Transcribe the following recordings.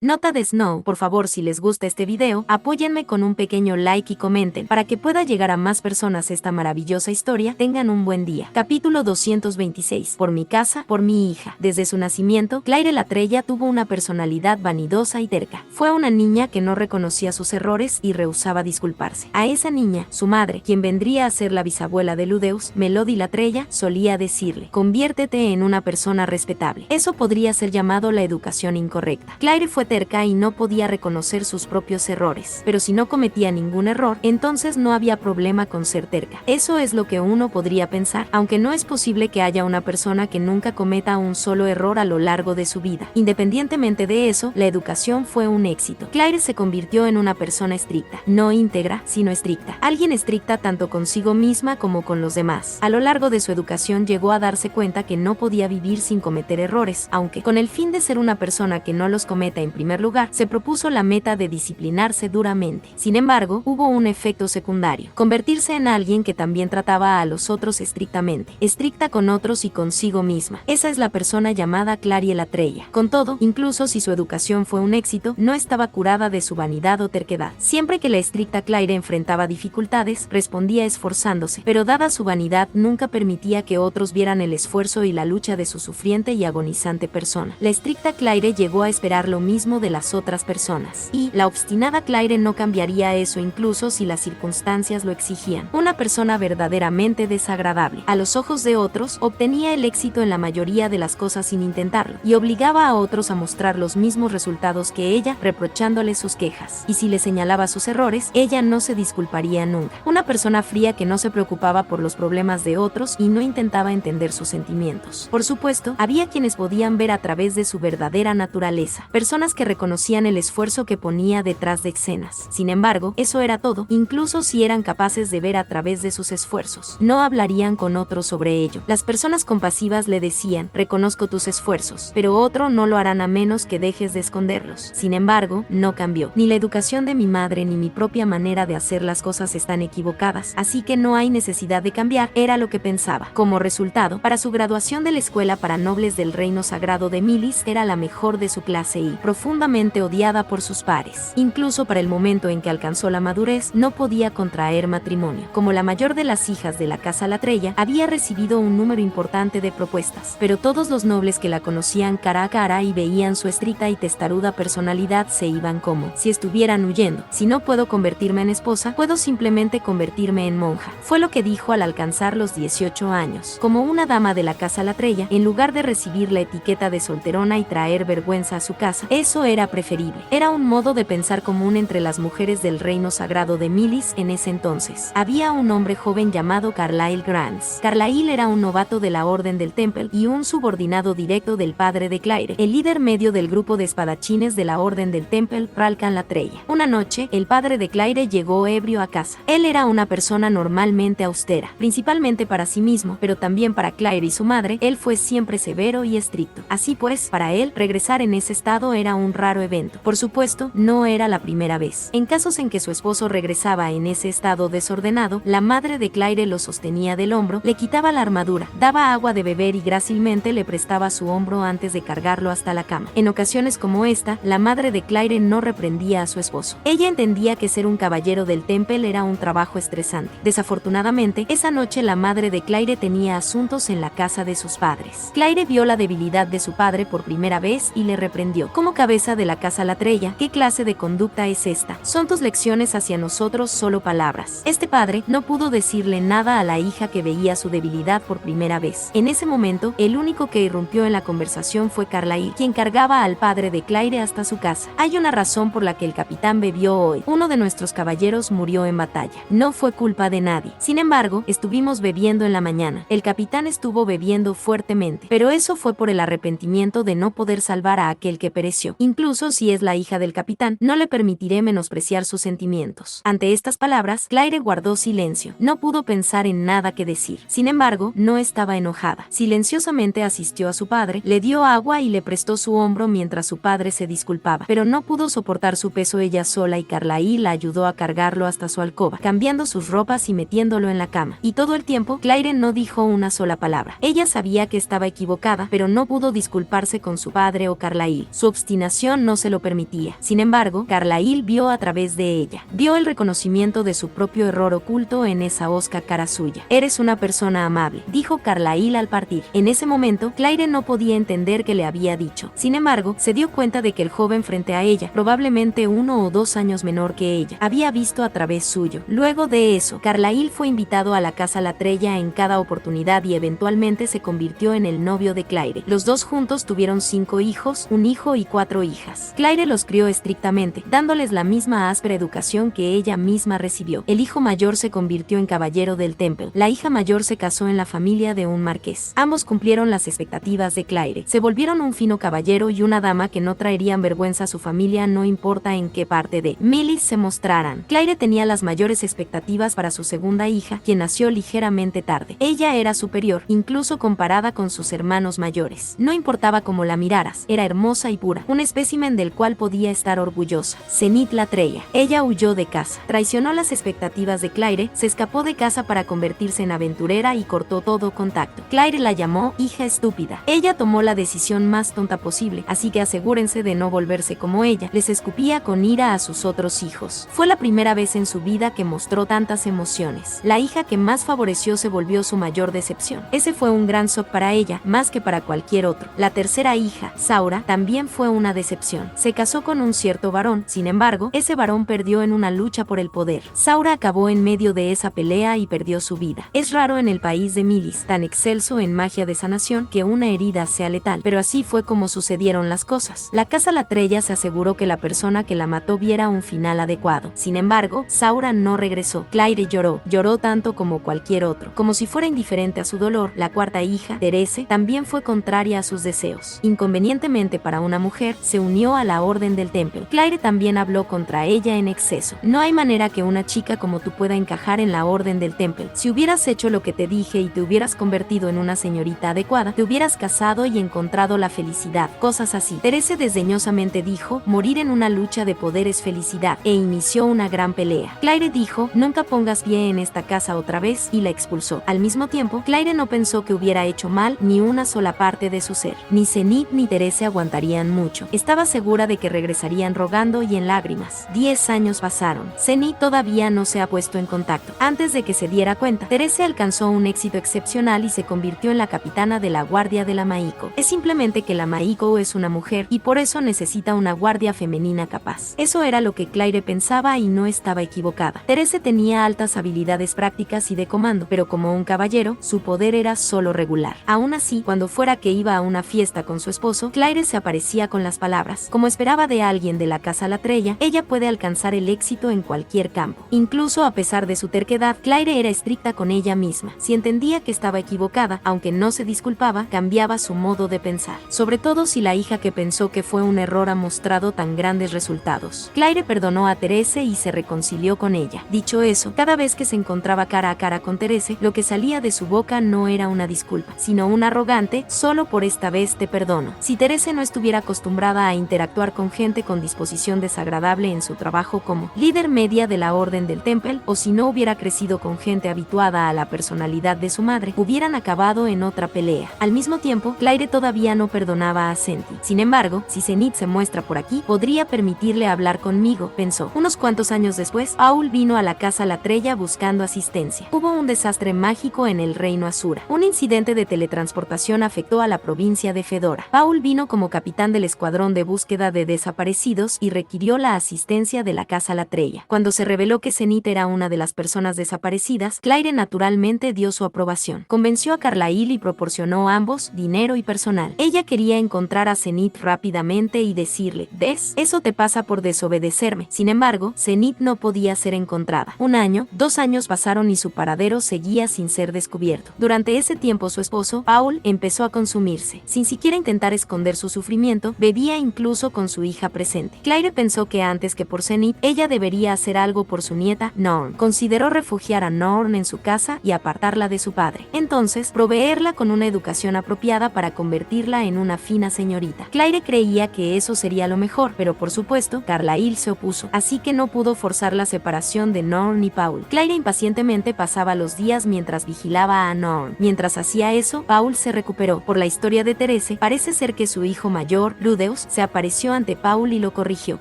Nota de Snow, por favor, si les gusta este video, apóyenme con un pequeño like y comenten, para que pueda llegar a más personas esta maravillosa historia. Tengan un buen día. Capítulo 226. Por mi casa, por mi hija. Desde su nacimiento, Claire la Trella tuvo una personalidad vanidosa y terca. Fue una niña que no reconocía sus errores y rehusaba disculparse. A esa niña, su madre, quien vendría a ser la bisabuela de Ludeus, Melody la Trella, solía decirle: conviértete en una persona respetable. Eso podría ser llamado la educación incorrecta. Claire fue terca y no podía reconocer sus propios errores, pero si no cometía ningún error, entonces no había problema con ser terca. Eso es lo que uno podría pensar, aunque no es posible que haya una persona que nunca cometa un solo error a lo largo de su vida. Independientemente de eso, la educación fue un éxito. Claire se convirtió en una persona estricta, no íntegra, sino estricta. Alguien estricta tanto consigo misma como con los demás. A lo largo de su educación llegó a darse cuenta que no podía vivir sin cometer errores, aunque, con el fin de ser una persona que no los cometa en primer lugar, se propuso la meta de disciplinarse duramente. Sin embargo, hubo un efecto secundario: convertirse en alguien que también trataba a los otros estrictamente, estricta con otros y consigo misma. Esa es la persona llamada Claire la Trella. Con todo, incluso si su educación fue un éxito, no estaba curada de su vanidad o terquedad. Siempre que la estricta Claire enfrentaba dificultades, respondía esforzándose, pero dada su vanidad, nunca permitía que otros vieran el esfuerzo y la lucha de su sufriente y agonizante persona. La estricta Claire llegó a esperar lo mismo de las otras personas, y la obstinada Claire no cambiaría eso incluso si las circunstancias lo exigían. Una persona verdaderamente desagradable a los ojos de otros obtenía el éxito en la mayoría de las cosas sin intentarlo, y obligaba a otros a mostrar los mismos resultados que ella, reprochándole sus quejas, y si le señalaba sus errores, ella no se disculparía nunca. Una persona fría que no se preocupaba por los problemas de otros y no intentaba entender sus sentimientos. Por supuesto, había quienes podían ver a través de su verdadera naturaleza, personas que reconocían el esfuerzo que ponía detrás de escenas. Sin embargo, eso era todo. Incluso si eran capaces de ver a través de sus esfuerzos, no hablarían con otros sobre ello. Las personas compasivas le decían: reconozco tus esfuerzos, pero otro no lo harán a menos que dejes de esconderlos. Sin embargo, no cambió. Ni la educación de mi madre ni mi propia manera de hacer las cosas están equivocadas, así que no hay necesidad de cambiar, era lo que pensaba. Como resultado, para su graduación de la escuela para nobles del reino sagrado de Milis, era la mejor de su clase y profundamente odiada por sus pares. Incluso para el momento en que alcanzó la madurez, no podía contraer matrimonio. Como la mayor de las hijas de la casa la Trella, había recibido un número importante de propuestas, pero todos los nobles que la conocían cara a cara y veían su estricta y testaruda personalidad se iban como si estuvieran huyendo. Si no puedo convertirme en esposa, puedo simplemente convertirme en monja, fue lo que dijo al alcanzar los 18 años. Como una dama de la casa la Trella, en lugar de recibir la etiqueta de solterona y traer vergüenza a su casa, eso era preferible. Era un modo de pensar común entre las mujeres del reino sagrado de Milis en ese entonces. Había un hombre joven llamado Carlyle Grants. Carlyle era un novato de la Orden del Temple y un subordinado directo del padre de Claire, el líder medio del grupo de espadachines de la Orden del Temple, Ralkan la Trella. Una noche, el padre de Claire llegó ebrio a casa. Él era una persona normalmente austera, principalmente para sí mismo, pero también para Claire y su madre. Él fue siempre severo y estricto. Así pues, para él, regresar en ese estado era un raro evento. Por supuesto, no era la primera vez. En casos en que su esposo regresaba en ese estado desordenado, la madre de Claire lo sostenía del hombro, le quitaba la armadura, daba agua de beber y grácilmente le prestaba su hombro antes de cargarlo hasta la cama. En ocasiones como esta, la madre de Claire no reprendía a su esposo. Ella entendía que ser un caballero del Temple era un trabajo estresante. Desafortunadamente, esa noche la madre de Claire tenía asuntos en la casa de sus padres. Claire vio la debilidad de su padre por primera vez y le reprendió: como cabeza de la casa la Trella, ¿qué clase de conducta es esta? Son tus lecciones hacia nosotros solo palabras. Este padre no pudo decirle nada a la hija que veía su debilidad por primera vez. En ese momento, el único que irrumpió en la conversación fue Carlyle, quien cargaba al padre de Claire hasta su casa. Hay una razón por la que el capitán bebió hoy. Uno de nuestros caballeros murió en batalla. No fue culpa de nadie. Sin embargo, estuvimos bebiendo en la mañana. El capitán estuvo bebiendo fuertemente, pero eso fue por el arrepentimiento de no poder salvar a aquel que pereció. Incluso si es la hija del capitán, no le permitiré menospreciar sus sentimientos. Ante estas palabras, Claire guardó silencio. No pudo pensar en nada que decir. Sin embargo, no estaba enojada. Silenciosamente asistió a su padre, le dio agua y le prestó su hombro mientras su padre se disculpaba, pero no pudo soportar su peso ella sola y Carlyle la ayudó a cargarlo hasta su alcoba, cambiando sus ropas y metiéndolo en la cama. Y todo el tiempo, Claire no dijo una sola palabra. Ella sabía que estaba equivocada, pero no pudo disculparse con su padre o Carlyle. Su obstinación inclinación no se lo permitía. Sin embargo, Carlyle vio a través de ella. Vio el reconocimiento de su propio error oculto en esa hosca cara suya. Eres una persona amable, dijo Carlyle al partir. En ese momento, Claire no podía entender qué le había dicho. Sin embargo, se dio cuenta de que el joven frente a ella, probablemente 1 o 2 años menor que ella, había visto a través suyo. Luego de eso, Carlyle fue invitado a la casa La Trella en cada oportunidad y eventualmente se convirtió en el novio de Claire. Los dos juntos tuvieron 5 hijos, un hijo y 4 hijas. Claire los crió estrictamente, dándoles la misma áspera educación que ella misma recibió. El hijo mayor se convirtió en caballero del Temple. La hija mayor se casó en la familia de un marqués. Ambos cumplieron las expectativas de Claire. Se volvieron un fino caballero y una dama que no traerían vergüenza a su familia, no importa en qué parte de Millis se mostraran. Claire tenía las mayores expectativas para su segunda hija, quien nació ligeramente tarde. Ella era superior, incluso comparada con sus hermanos mayores. No importaba cómo la miraras, era hermosa y pura, un espécimen del cual podía estar orgullosa. Zenith La Trella. Ella huyó de casa, traicionó las expectativas de Claire, se escapó de casa para convertirse en aventurera y cortó todo contacto. Claire la llamó hija estúpida. Ella tomó la decisión más tonta posible, así que asegúrense de no volverse como ella. Les escupía con ira a sus otros hijos. Fue la primera vez en su vida que mostró tantas emociones. La hija que más favoreció se volvió su mayor decepción. Ese fue un gran shock para ella, más que para cualquier otro. La tercera hija, Saura, también fue una decepción. Se casó con un cierto varón, sin embargo, ese varón perdió en una lucha por el poder. Saura acabó en medio de esa pelea y perdió su vida. Es raro en el país de Millis, tan excelso en magia de sanación, que una herida sea letal, pero así fue como sucedieron las cosas. La casa La Trella se aseguró que la persona que la mató viera un final adecuado. Sin embargo, Saura no regresó. Claire lloró tanto como cualquier otro. Como si fuera indiferente a su dolor, la cuarta hija, Therese, también fue contraria a sus deseos. Inconvenientemente para una mujer, se unió a la Orden del Temple. Claire también habló contra ella en exceso. No hay manera que una chica como tú pueda encajar en la Orden del Temple. Si hubieras hecho lo que te dije y te hubieras convertido en una señorita adecuada, te hubieras casado y encontrado la felicidad. Cosas así. Therese desdeñosamente dijo, morir en una lucha de poder es felicidad, e inició una gran pelea. Claire dijo, nunca pongas pie en esta casa otra vez, y la expulsó. Al mismo tiempo, Claire no pensó que hubiera hecho mal ni una sola parte de su ser. Ni Zenith ni Therese aguantarían mucho. Estaba segura de que regresarían rogando y en lágrimas. 10 años pasaron. Zenith todavía no se ha puesto en contacto. Antes de que se diera cuenta, Therese alcanzó un éxito excepcional y se convirtió en la capitana de la guardia de la Maiko. Es simplemente que la Maiko es una mujer y por eso necesita una guardia femenina capaz. Eso era lo que Claire pensaba y no estaba equivocada. Therese tenía altas habilidades prácticas y de comando, pero como un caballero, su poder era solo regular. Aún así, cuando fuera que iba a una fiesta con su esposo, Claire se aparecía con las palabras. Como esperaba de alguien de la casa La Trella, ella puede alcanzar el éxito en cualquier campo. Incluso a pesar de su terquedad, Claire era estricta con ella misma. Si entendía que estaba equivocada, aunque no se disculpaba, cambiaba su modo de pensar. Sobre todo si la hija que pensó que fue un error ha mostrado tan grandes resultados. Claire perdonó a Therese y se reconcilió con ella. Dicho eso, cada vez que se encontraba cara a cara con Therese, lo que salía de su boca no era una disculpa, sino un arrogante, solo por esta vez te perdono. Si Therese no estuviera acostumbrada a interactuar con gente con disposición desagradable en su trabajo como líder media de la Orden del Temple, o si no hubiera crecido con gente habituada a la personalidad de su madre, hubieran acabado en otra pelea. Al mismo tiempo, Claire todavía no perdonaba a Senti. Sin embargo, si Zenith se muestra por aquí, podría permitirle hablar conmigo, pensó. Unos cuantos años después, Paul vino a la casa La Trella buscando asistencia. Hubo un desastre mágico en el reino Asura. Un incidente de teletransportación afectó a la provincia de Fedora. Paul vino como capitán del escuadrón de búsqueda de desaparecidos y requirió la asistencia de la casa La Trella. Cuando se reveló que Zenith era una de las personas desaparecidas, Claire naturalmente dio su aprobación. Convenció a Carlyle y proporcionó a ambos dinero y personal. Ella quería encontrar a Zenith rápidamente y decirle, ¿ves? Eso te pasa por desobedecerme. Sin embargo, Zenith no podía ser encontrada. 1 año, 2 años pasaron y su paradero seguía sin ser descubierto. Durante ese tiempo su esposo, Paul, empezó a consumirse. Sin siquiera intentar esconder su sufrimiento, bebía incluso con su hija presente. Claire pensó que antes que por Zenith, ella debería hacer algo por su nieta, Norn. Consideró refugiar a Norn en su casa y apartarla de su padre. Entonces, proveerla con una educación apropiada para convertirla en una fina señorita. Claire creía que eso sería lo mejor, pero por supuesto, Carlyle se opuso, así que no pudo forzar la separación de Norn y Paul. Claire impacientemente pasaba los días mientras vigilaba a Norn. Mientras hacía eso, Paul se recuperó. Por la historia de Therese, parece ser que su hijo mayor, Ludeus, Ludeus se apareció ante Paul y lo corrigió.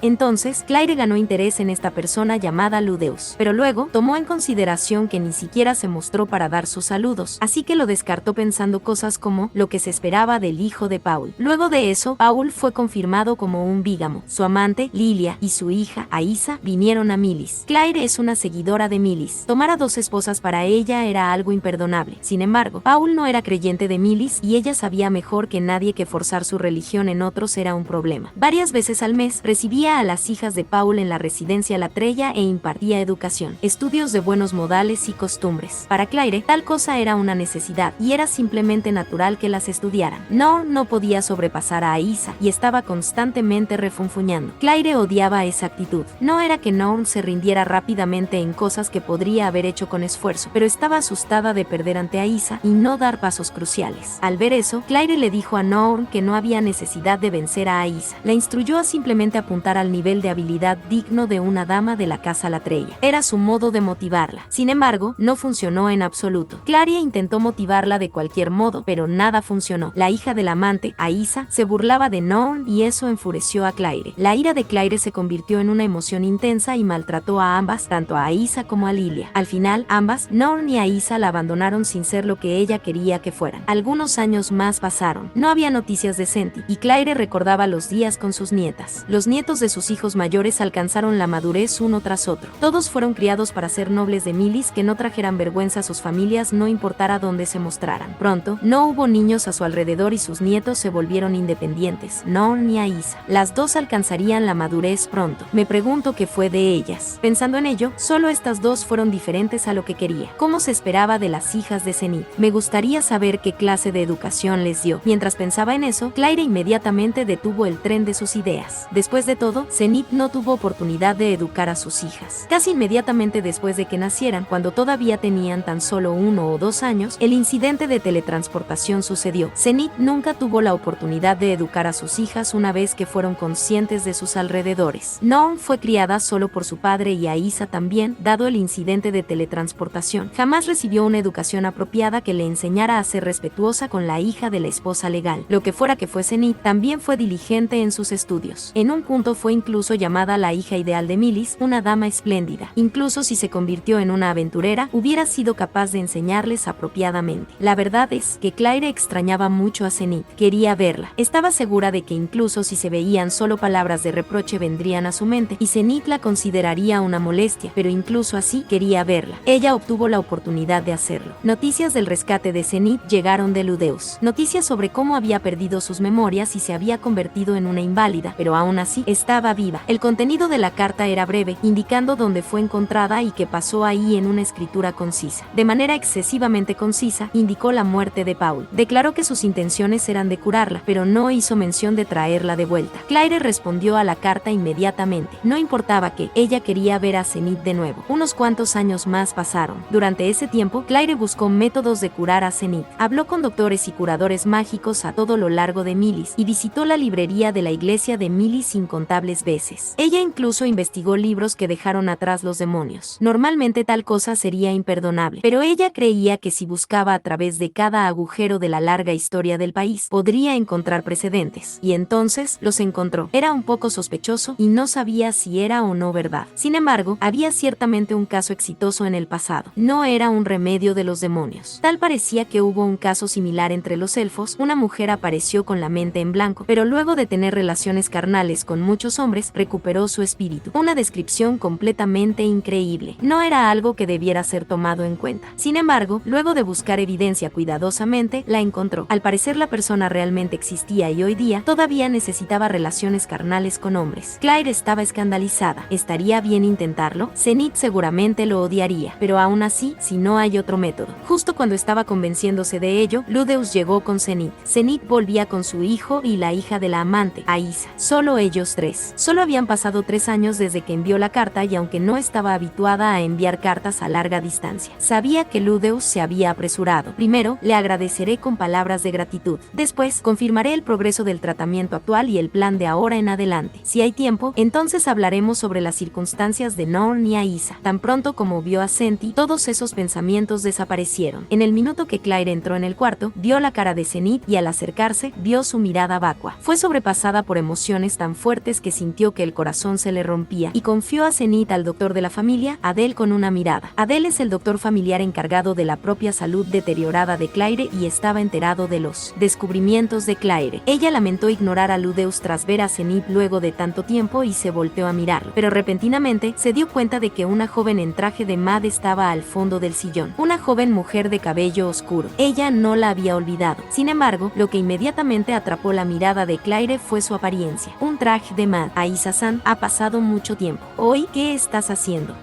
Entonces, Claire ganó interés en esta persona llamada Ludeus, pero luego tomó en consideración que ni siquiera se mostró para dar sus saludos, así que lo descartó pensando cosas como lo que se esperaba del hijo de Paul. Luego de eso, Paul fue confirmado como un bígamo. Su amante, Lilia, y su hija, Aisa, vinieron a Millis. Claire es una seguidora de Millis. Tomar a dos esposas para ella era algo imperdonable. Sin embargo, Paul no era creyente de Millis y ella sabía mejor que nadie que forzar su religión en otros era un problema. Varias veces al mes recibía a las hijas de Paul en la residencia La Trella e impartía educación, estudios de buenos modales y costumbres. Para Claire, tal cosa era una necesidad y era simplemente natural que las estudiaran. No podía sobrepasar a Aisa y estaba constantemente refunfuñando. Claire odiaba esa actitud. No era que Norm se rindiera rápidamente en cosas que podría haber hecho con esfuerzo, pero estaba asustada de perder ante Aisa y no dar pasos cruciales. Al ver eso, Claire le dijo a Norm que no había necesidad de vencer a Aisa. La instruyó a simplemente apuntar al nivel de habilidad digno de una dama de la casa La Trella. Era su modo de motivarla. Sin embargo, no funcionó en absoluto. Claire intentó motivarla de cualquier modo, pero nada funcionó. La hija del amante, Aisa, se burlaba de Norm y eso enfureció a Claire. La ira de Claire se convirtió en una emoción intensa y maltrató a ambas, tanto a Aisa como a Lilia. Al final, ambas, Norm y Aisa, la abandonaron sin ser lo que ella quería que fueran. Algunos años más pasaron. No había noticias de Senti, y Claire recordaba los días con sus nietas. Los nietos de sus hijos mayores alcanzaron la madurez uno tras otro. Todos fueron criados para ser nobles de Millis que no trajeran vergüenza a sus familias no importara dónde se mostraran. Pronto, no hubo niños a su alrededor y sus nietos se volvieron independientes, Norm ni Aisa. Las dos alcanzarían la madurez pronto. Me pregunto qué fue de ellas. Pensando en ello, solo estas dos fueron diferentes a lo que quería. ¿Cómo se esperaba de las hijas de Zenith? Me gustaría saber qué clase de educación les dio. Mientras pensaba en eso, Claire inmediatamente detuvo el tren de sus ideas. Después de todo, Zenith no tuvo oportunidad de educar a sus hijas. Casi inmediatamente después de que nacieran, cuando todavía tenían tan solo 1 o 2 años, el incidente de teletransportación sucedió. Zenith nunca tuvo la oportunidad de educar a sus hijas una vez que fueron conscientes de sus alrededores. Norm fue criada solo por su padre y Aisa también, dado el incidente de teletransportación. Jamás recibió una educación apropiada que le enseñara a ser respetuosa con la hija de la esposa legal. Lo que fuera que fue Zenith, también fue diligente en sus estudios. En un punto fue incluso llamada la hija ideal de Millis, una dama espléndida. Incluso si se convirtió en una aventurera, hubiera sido capaz de enseñarles apropiadamente. La verdad es que Claire extrañaba mucho a Zenith. Quería verla. Estaba segura de que incluso si se veían solo palabras de reproche vendrían a su mente, y Zenith la consideraría una molestia, pero incluso así quería verla. Ella obtuvo la oportunidad de hacerlo. Noticias del rescate de Zenith llegaron de Ludeus. Noticias sobre cómo había perdido sus memorias y se había convertido en una inválida, pero aún así estaba viva. El contenido de la carta era breve, indicando dónde fue encontrada y qué pasó ahí en una escritura concisa. De manera excesivamente concisa, indicó la muerte de Paul. Declaró que sus intenciones eran de curarla, pero no hizo mención de traerla de vuelta. Claire respondió a la carta inmediatamente. No importaba que ella quería ver a Zenith de nuevo. Unos cuantos años más pasaron. Durante ese tiempo, Claire buscó métodos de curar a Zenith. Habló con doctores y curadores mágicos a todo lo largo de Millis y visitó la librería de la iglesia de Millis incontables veces. Ella incluso investigó libros que dejaron atrás los demonios. Normalmente tal cosa sería imperdonable, pero ella creía que si buscaba a través de cada agujero de la larga historia del país, podría encontrar precedentes. Y entonces los encontró. Era un poco sospechoso y no sabía si era o no verdad. Sin embargo, había ciertamente un caso exitoso en el pasado. No era un remedio de los demonios. Tal parecía que hubo un caso similar entre los elfos. Una mujer apareció con la mente en blanco, pero luego de tener relaciones carnales con muchos hombres, recuperó su espíritu. Una descripción completamente increíble. No era algo que debiera ser tomado en cuenta. Sin embargo, luego de buscar evidencia cuidadosamente, la encontró. Al parecer la persona realmente existía y hoy día todavía necesitaba relaciones carnales con hombres. Claire estaba escandalizada. ¿Estaría bien intentarlo? Zenith seguramente lo odiaría, pero aún así, si no hay otro método. Justo cuando estaba convenciéndose de ello, Ludeus llegó con Zenith. Zenith volvía con su hijo y la hija de la amante, Aisa. Solo ellos tres. Solo habían pasado 3 años desde que envió la carta y aunque no estaba habituada a enviar cartas a larga distancia, sabía que Ludeus se había apresurado. Primero, le agradeceré con palabras de gratitud. Después, confirmaré el progreso del tratamiento actual y el plan de ahora en adelante. Si hay tiempo, entonces hablaremos sobre las circunstancias de Norm y Aisa. Tan pronto como vio a Senti, todos esos pensamientos desaparecieron. En el minuto que Claire entró en el cuarto, vio la cara de Zenith y al acercarse, vio su mirada vacua. Fue sobrepasada por emociones tan fuertes que sintió que el corazón se le rompía y confió a Zenith al doctor de la familia, Adele, con una mirada. Adele es el doctor familiar encargado de la propia salud deteriorada de Claire y estaba enterado de los descubrimientos de Claire. Ella lamentó ignorar a Ludeus tras ver a Zenith luego de tanto tiempo y se volteó a mirarlo, pero repentinamente se dio cuenta de que una joven en traje de MAD estaba al fondo del sillón, una joven mujer de cabello oscuro. Ella no la había olvidado. Sin embargo, lo que inmediatamente atrapó la mirada de Claire fue su apariencia. Un traje de MAD. Aisa-san, ha pasado mucho tiempo. Hoy, ¿qué estás haciendo?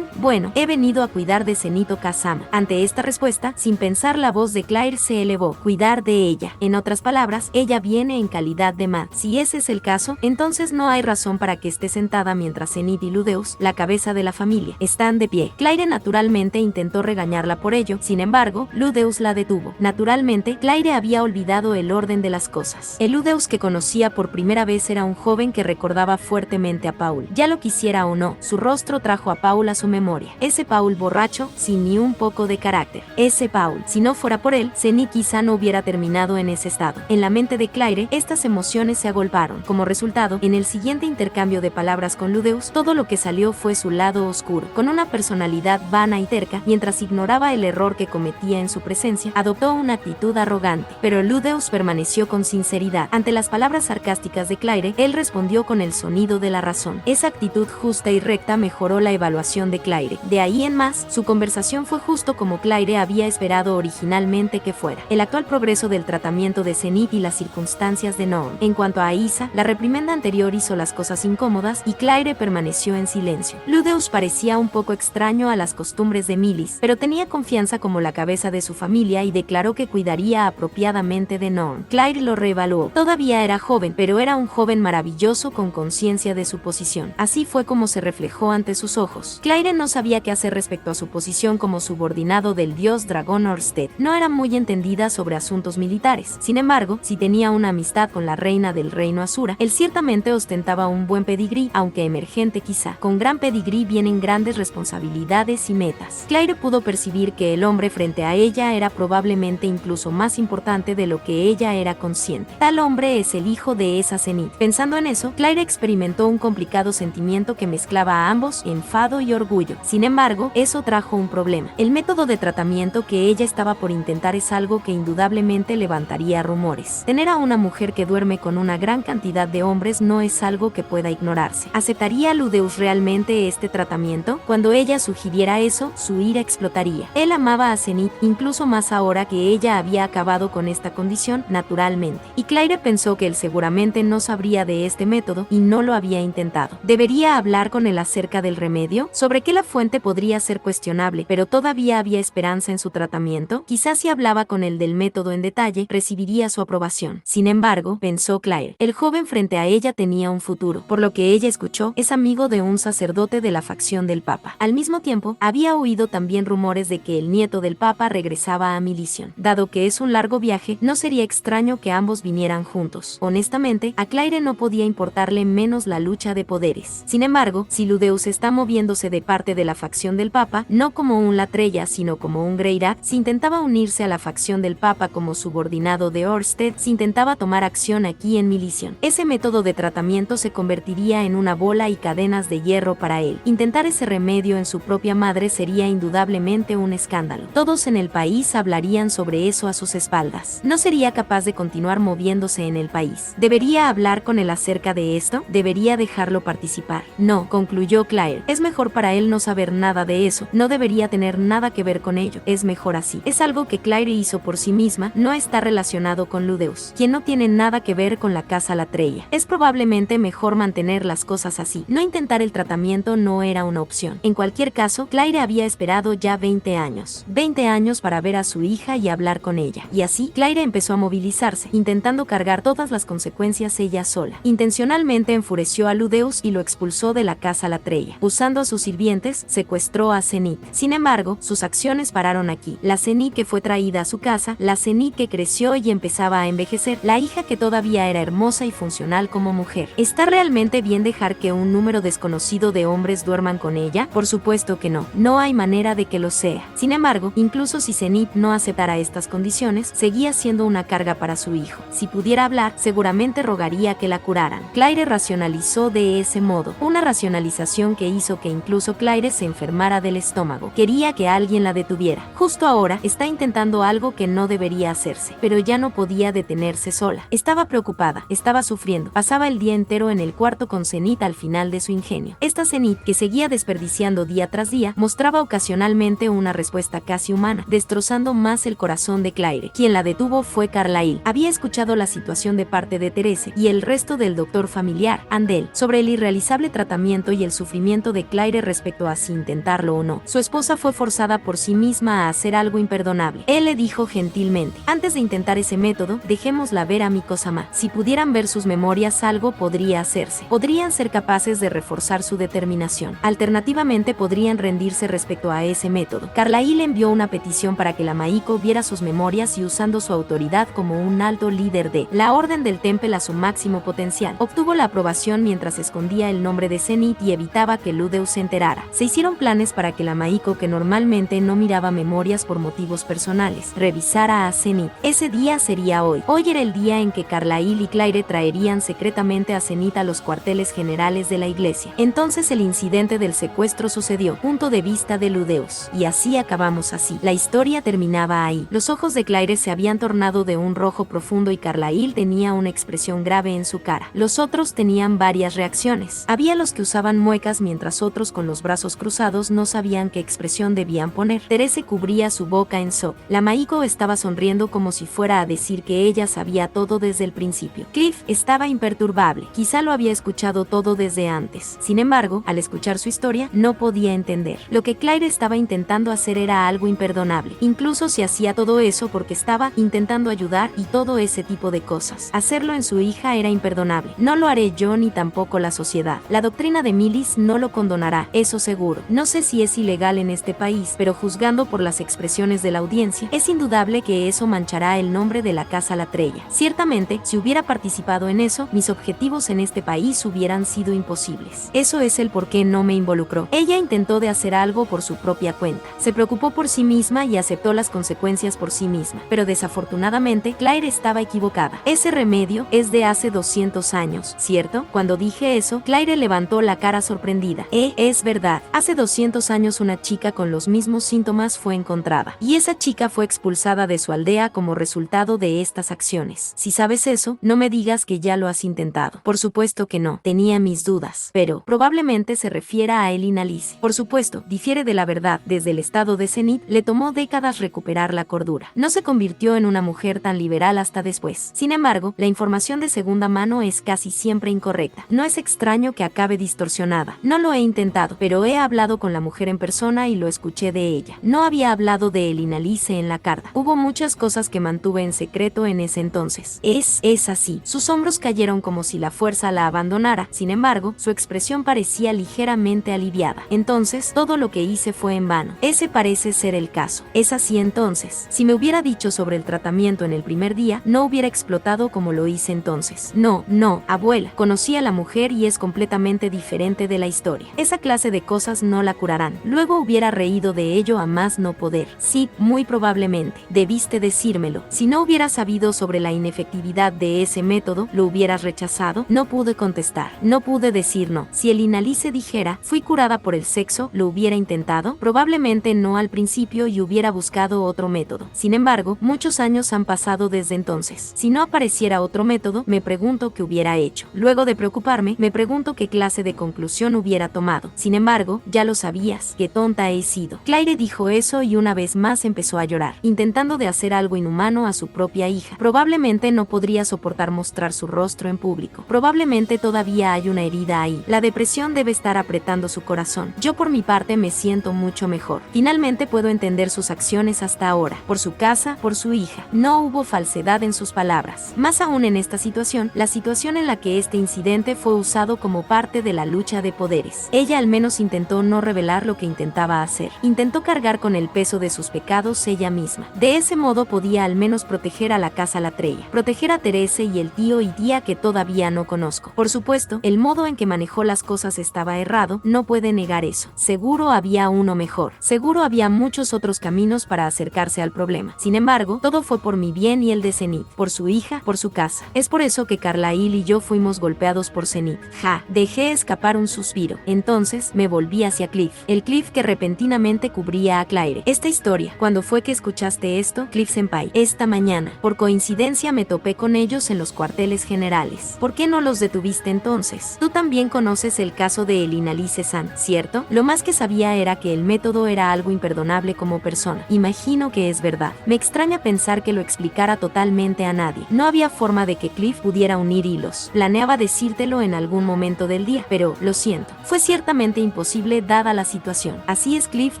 Bueno, he venido a cuidar de Zenith Kazama. Ante esta respuesta, sin pensar, la voz de Claire se elevó. Cuidar de ella. En otras palabras, ella viene en calidad de MAD. Si ese es el caso, entonces no hay razón para que esté sentada mientras Zenith y Ludeus, la cabeza de la familia, están de pie. Claire naturalmente intentó regañarla por ello, sin embargo, Ludeus la detuvo. Naturalmente, Claire había olvidado el orden de las cosas. El Ludeus que conocía por primera vez era un joven que recordaba fuertemente a Paul. Ya lo quisiera o no, su rostro trajo a Paul a su memoria. Ese Paul borracho, sin ni un poco de carácter. Ese Paul. Si no fuera por él, Zenith quizá no hubiera terminado en ese estado. En la mente de Claire, estas emociones se agolparon. Como resultado, en el siguiente intercambio de palabras con Ludeus, todo lo que salió fue su lado oscuro. Con una personalidad vana y terca, mientras ignoraba el error que cometía en su presencia, adoptó una actitud arrogante. Pero Ludeus permaneció con sinceridad. Ante las palabras sarcásticas de Claire, él respondió con el sonido de la razón. Esa actitud justa y recta mejoró la evaluación de Claire. De ahí en más, su conversación fue justo como Claire había esperado originalmente que fuera. El actual progreso del tratamiento de Zenith y las circunstancias de Norm. En cuanto a Aisa, la reprimenda anterior hizo las cosas incómodas y Claire permaneció en silencio. Ludeus parecía un poco extraño a las costumbres de Millis, pero tenía confianza como la cabeza de su familia y declaró que cuidaría apropiadamente de Norm. Claire lo reevaluó. Todavía era joven, pero era un joven maravilloso con conciencia de su posición. Así fue como se reflejó ante sus ojos. Claire no sabía qué hacer respecto a su posición como subordinado del dios dragón Orsted. No era muy entendida sobre asuntos militares. Sin embargo, si tenía una amistad con la reina del reino Asura, él ciertamente ostentaba un buen pedigrí, aunque emergente quizá. Con gran pedigrí vienen grandes responsabilidades y metas. Claire pudo percibir que el hombre frente a ella era probablemente incluso más importante de lo que ella era consciente. Tal hombre es el hijo de esa Zenith. Pensando en eso, Claire experimentó un complicado sentimiento que mezclaba a ambos, enfado y orgullo. Sin embargo, eso trajo un problema. El método de tratamiento que ella estaba por intentar es algo que indudablemente levantaría rumores. Tener a una mujer que duerme con una gran cantidad de hombres no es algo que pueda ignorarse. ¿Aceptaría Ludeus realmente este tratamiento? Cuando ella sugiriera eso, su ira explotaría. Él amaba a Zenith, incluso más ahora que ella había acabado con esta condición, naturalmente. Y Claire pensó que él seguramente no sabría de este método y no lo había intentado. ¿Debería hablar con él acerca del remedio? Sobre qué la fuente podría ser cuestionable, pero todavía había esperanza en su tratamiento. Quizás si hablaba con él del método en detalle, recibiría su aprobación. Sin embargo, pensó Claire, el joven frente a ella tenía un futuro. Por lo que ella escuchó, es amigo de un sacerdote de la facción del Papa. Al mismo tiempo, había oído también rumores de que el nieto del Papa regresaba a Milicion. Dado que es un largo viaje, no sería extraño que ambos vinieran juntos. Honestamente, a Claire no podía importarle menos la lucha de poderes. Sin embargo, si Ludeus está moviéndose de parte de la facción del Papa, no como un Latreya, sino como un Greirat, si intentaba unirse a la facción del Papa como subordinado de Orsted, si intentaba tomar acción aquí en Milicion, ese método de tratamiento se convertiría en una bola y cadenas de hierro para él. Intentar ese remedio en su propia madre sería indudablemente un escándalo. Todos en el país hablarían sobre eso a sus espaldas. No sería capaz de continuar moviéndose en el país. ¿Debería hablar con él acerca de esto? ¿Debería dejarlo participar? No, concluyó Claire. Es mejor para él no saber nada de eso. No debería tener nada que ver con ello. Es mejor así. Es algo que Claire hizo por sí misma. No está relacionado con Ludeus, quien no tiene nada que ver con la casa Latreya. Es probablemente mejor mantener las cosas así. No intentar el tratamiento no era una opción. En cualquier caso, Claire había esperado ya 20 años. 20 años para ver a su hija y hablar con ella. Y así, Claire empezó a movilizarse, intentando cargar todas las consecuencias ella sola. Intencionalmente enfureció a Ludeus y lo expulsó de la casa Latreya. Usando a sus sirvientes, secuestró a Zenith. Sin embargo, sus acciones pararon aquí. La Zenith que fue traída a su casa, la Zenith que creció y empezaba a envejecer, la hija que todavía era hermosa y funcional como mujer. ¿Está realmente bien dejar que un número desconocido de hombres duerman con ella? Por supuesto que no. No hay manera de que lo sea. Sin embargo, incluso si Zenith no aceptara estas condiciones, seguía siendo una carga para su hijo. Si pudiera hablar, seguramente rogaría que la curaran. Claire racionalizó de ese modo, una racionalización que hizo que incluso Claire se enfermara del estómago. Quería que alguien la detuviera. Justo ahora está intentando algo que no debería hacerse, pero ya no podía detenerse sola. Estaba preocupada, estaba sufriendo. Pasaba el día entero en el cuarto con Zenith al final de su ingenio. Esta Zenith, que seguía desperdiciando día tras día, mostraba ocasionalmente una respuesta casi humana, destrozando más el corazón de Claire. Quien la detuvo fue Carlyle. Había escuchado la situación de parte de Therese y el resto del doctor familiar, Andel, sobre el irrealizable tratamiento y el sufrimiento de Claire respecto a si intentarlo o no. Su esposa fue forzada por sí misma a hacer algo imperdonable. Él le dijo gentilmente: antes de intentar ese método, dejémosla ver a Miko-sama. Si pudieran ver sus memorias, algo podría hacerse. Podrían ser capaces de reforzar su determinación. Alternativamente, podrían rendirse respecto a ese método. Carlyle envió una petición para que la Maiko viera sus memorias y, usando su autoridad como un alto líder de la Orden del Temple a su máximo potencial, obtuvo la aprobación mientras escondía el nombre de Zenith y evitaba que Ludeus se enterara. Se hicieron planes para que la Maiko, que normalmente no miraba memorias por motivos personales, revisara a Zenith. Ese día sería hoy. Hoy era el día en que Carlyle y Claire traerían secretamente a Zenith a los cuarteles generales de la iglesia. Entonces el incidente del secuestro sucedió. Punto de vista de Ludeus. Y así acabamos así. La historia terminaba ahí. Los ojos de Claire se habían tornado de un rojo profundo y Carlyle tenía una expresión grave en su cara. Los otros tenían varias reacciones. Había los que usaban muecas mientras otros, con los brazos cruzados, no sabían qué expresión debían poner. Therese cubría su boca en shock. La Maiko estaba sonriendo como si fuera a decir que ella sabía todo desde el principio. Cliff estaba imperturbable. Quizá lo había escuchado todo desde antes. Sin embargo, al escuchar su historia, no podía entender. Lo que Claire estaba intentando hacer era algo imperdonable. Incluso si hacía todo eso porque estaba intentando ayudar y todo ese tipo de cosas. Hacerlo en su hija era imperdonable. No lo haré yo ni tampoco la sociedad. La doctrina de Milis no lo condonará, eso seguro. No sé si es ilegal en este país, pero juzgando por las expresiones de la audiencia, es indudable que eso manchará el nombre de la Casa Latreia. Ciertamente, si hubiera participado en eso, mis objetivos en este país hubieran sido imposibles. Eso es el por qué no me involucró. Ella intentó de hacer algo por su propia cuenta. Se preocupó por sí misma y aceptó las consecuencias por sí misma. Pero desafortunadamente, Claire estaba equivocada. Ese remedio es de hace 200 años, ¿cierto? Cuando dije eso, Claire levantó la cara sorprendida. Es verdad. Hace 200 años una chica con los mismos síntomas fue encontrada. Y esa chica fue expulsada de su aldea como resultado de estas acciones. Si sabes eso, no me digas que ya lo has intentado. Por supuesto que no. Tenía mis dudas. Pero probablemente se refiera a Elina Lice. Por supuesto, difiere de la verdad. Desde el estado de Zenith, le tomó décadas recuperar la cordura. No se convirtió en una mujer tan liberal hasta después. Sin embargo, la información de segunda mano es casi siempre incorrecta. No es extraño que acabe distorsionada. No lo he intentado, pero he hablado con la mujer en persona y lo escuché de ella. No había hablado de Elina Lice en la carta. Hubo muchas cosas que mantuve en secreto en ese entonces. Es así. Sus hombros cayeron como si la fuerza la abandonara. Sin embargo, su expresión parecía ligeramente aliviada. Entonces, todo lo que hice fue en vano. Ese parece ser el caso. Es así entonces. Si me hubiera dicho sobre el tratamiento en el primer día, no hubiera explotado como lo hice entonces. No, abuela. Conocí a la mujer y es completamente diferente de la historia. Esa clase de cosas no la curarán. Luego hubiera reído de ello a más no poder. Sí, muy probablemente. Debiste decírmelo. Si no hubiera sabido sobre la inefectividad de ese método, ¿lo hubieras rechazado? No pude contestar. No pude decir no. Si Elina Lice dijera, fui curada por el sexo, ¿lo hubiera intentado? Probablemente no al principio y hubiera buscado otro método. Sin embargo, muchos años han pasado desde entonces. Si no apareciera otro método, me pregunto qué hubiera hecho. Luego de preocuparme, me pregunto qué clase de conclusión hubiera tomado. Sin embargo, ya lo sabías, qué tonta he sido. Claire dijo eso y una vez más empezó a llorar, intentando de hacer algo inhumano a su propia hija. Probablemente no podría soportar mostrar su rostro en público. Probablemente todavía hay una herida ahí. La depresión debe estar apretando su corazón. Yo por mi parte me siento mucho mejor. Finalmente puedo entender sus acciones hasta ahora. Por su casa, por su hija. No hubo falsedad en sus palabras. Más aún en esta situación, la situación en la que este incidente fue usado como parte de la lucha de poderes. Ella al menos intentó no revelar lo que intentaba hacer. Intentó cargar con el peso de sus pecados ella misma. De ese modo podía al menos proteger a la Casa Latreia. Proteger a Therese y el tío y tía que todavía no conozco. Por supuesto, el modo en que manejó las cosas estaba errado, no puede negar eso. Seguro había uno mejor. Seguro había muchos otros caminos para acercarse al problema. Sin embargo, todo fue por mi bien y el de Zenith. Por su hija, por su su casa. Es por eso que Carlyle y yo fuimos golpeados por Zenith. Dejé escapar un suspiro. Entonces me volví hacia Cliff. El Cliff que repentinamente cubría a Claire. Esta historia. ¿Cuándo fue que escuchaste esto, Cliff Senpai? Esta mañana. Por coincidencia me topé con ellos en los cuarteles generales. ¿Por qué no los detuviste entonces? Tú también conoces el caso de Elina Lice-san, ¿cierto? Lo más que sabía era que el método era algo imperdonable como persona. Imagino que es verdad. Me extraña pensar que lo explicara totalmente a nadie. No había forma de que Cliff pudiera unir hilos. Planeaba decírtelo en algún momento del día, pero lo siento. Fue ciertamente imposible dada la situación. Así es Cliff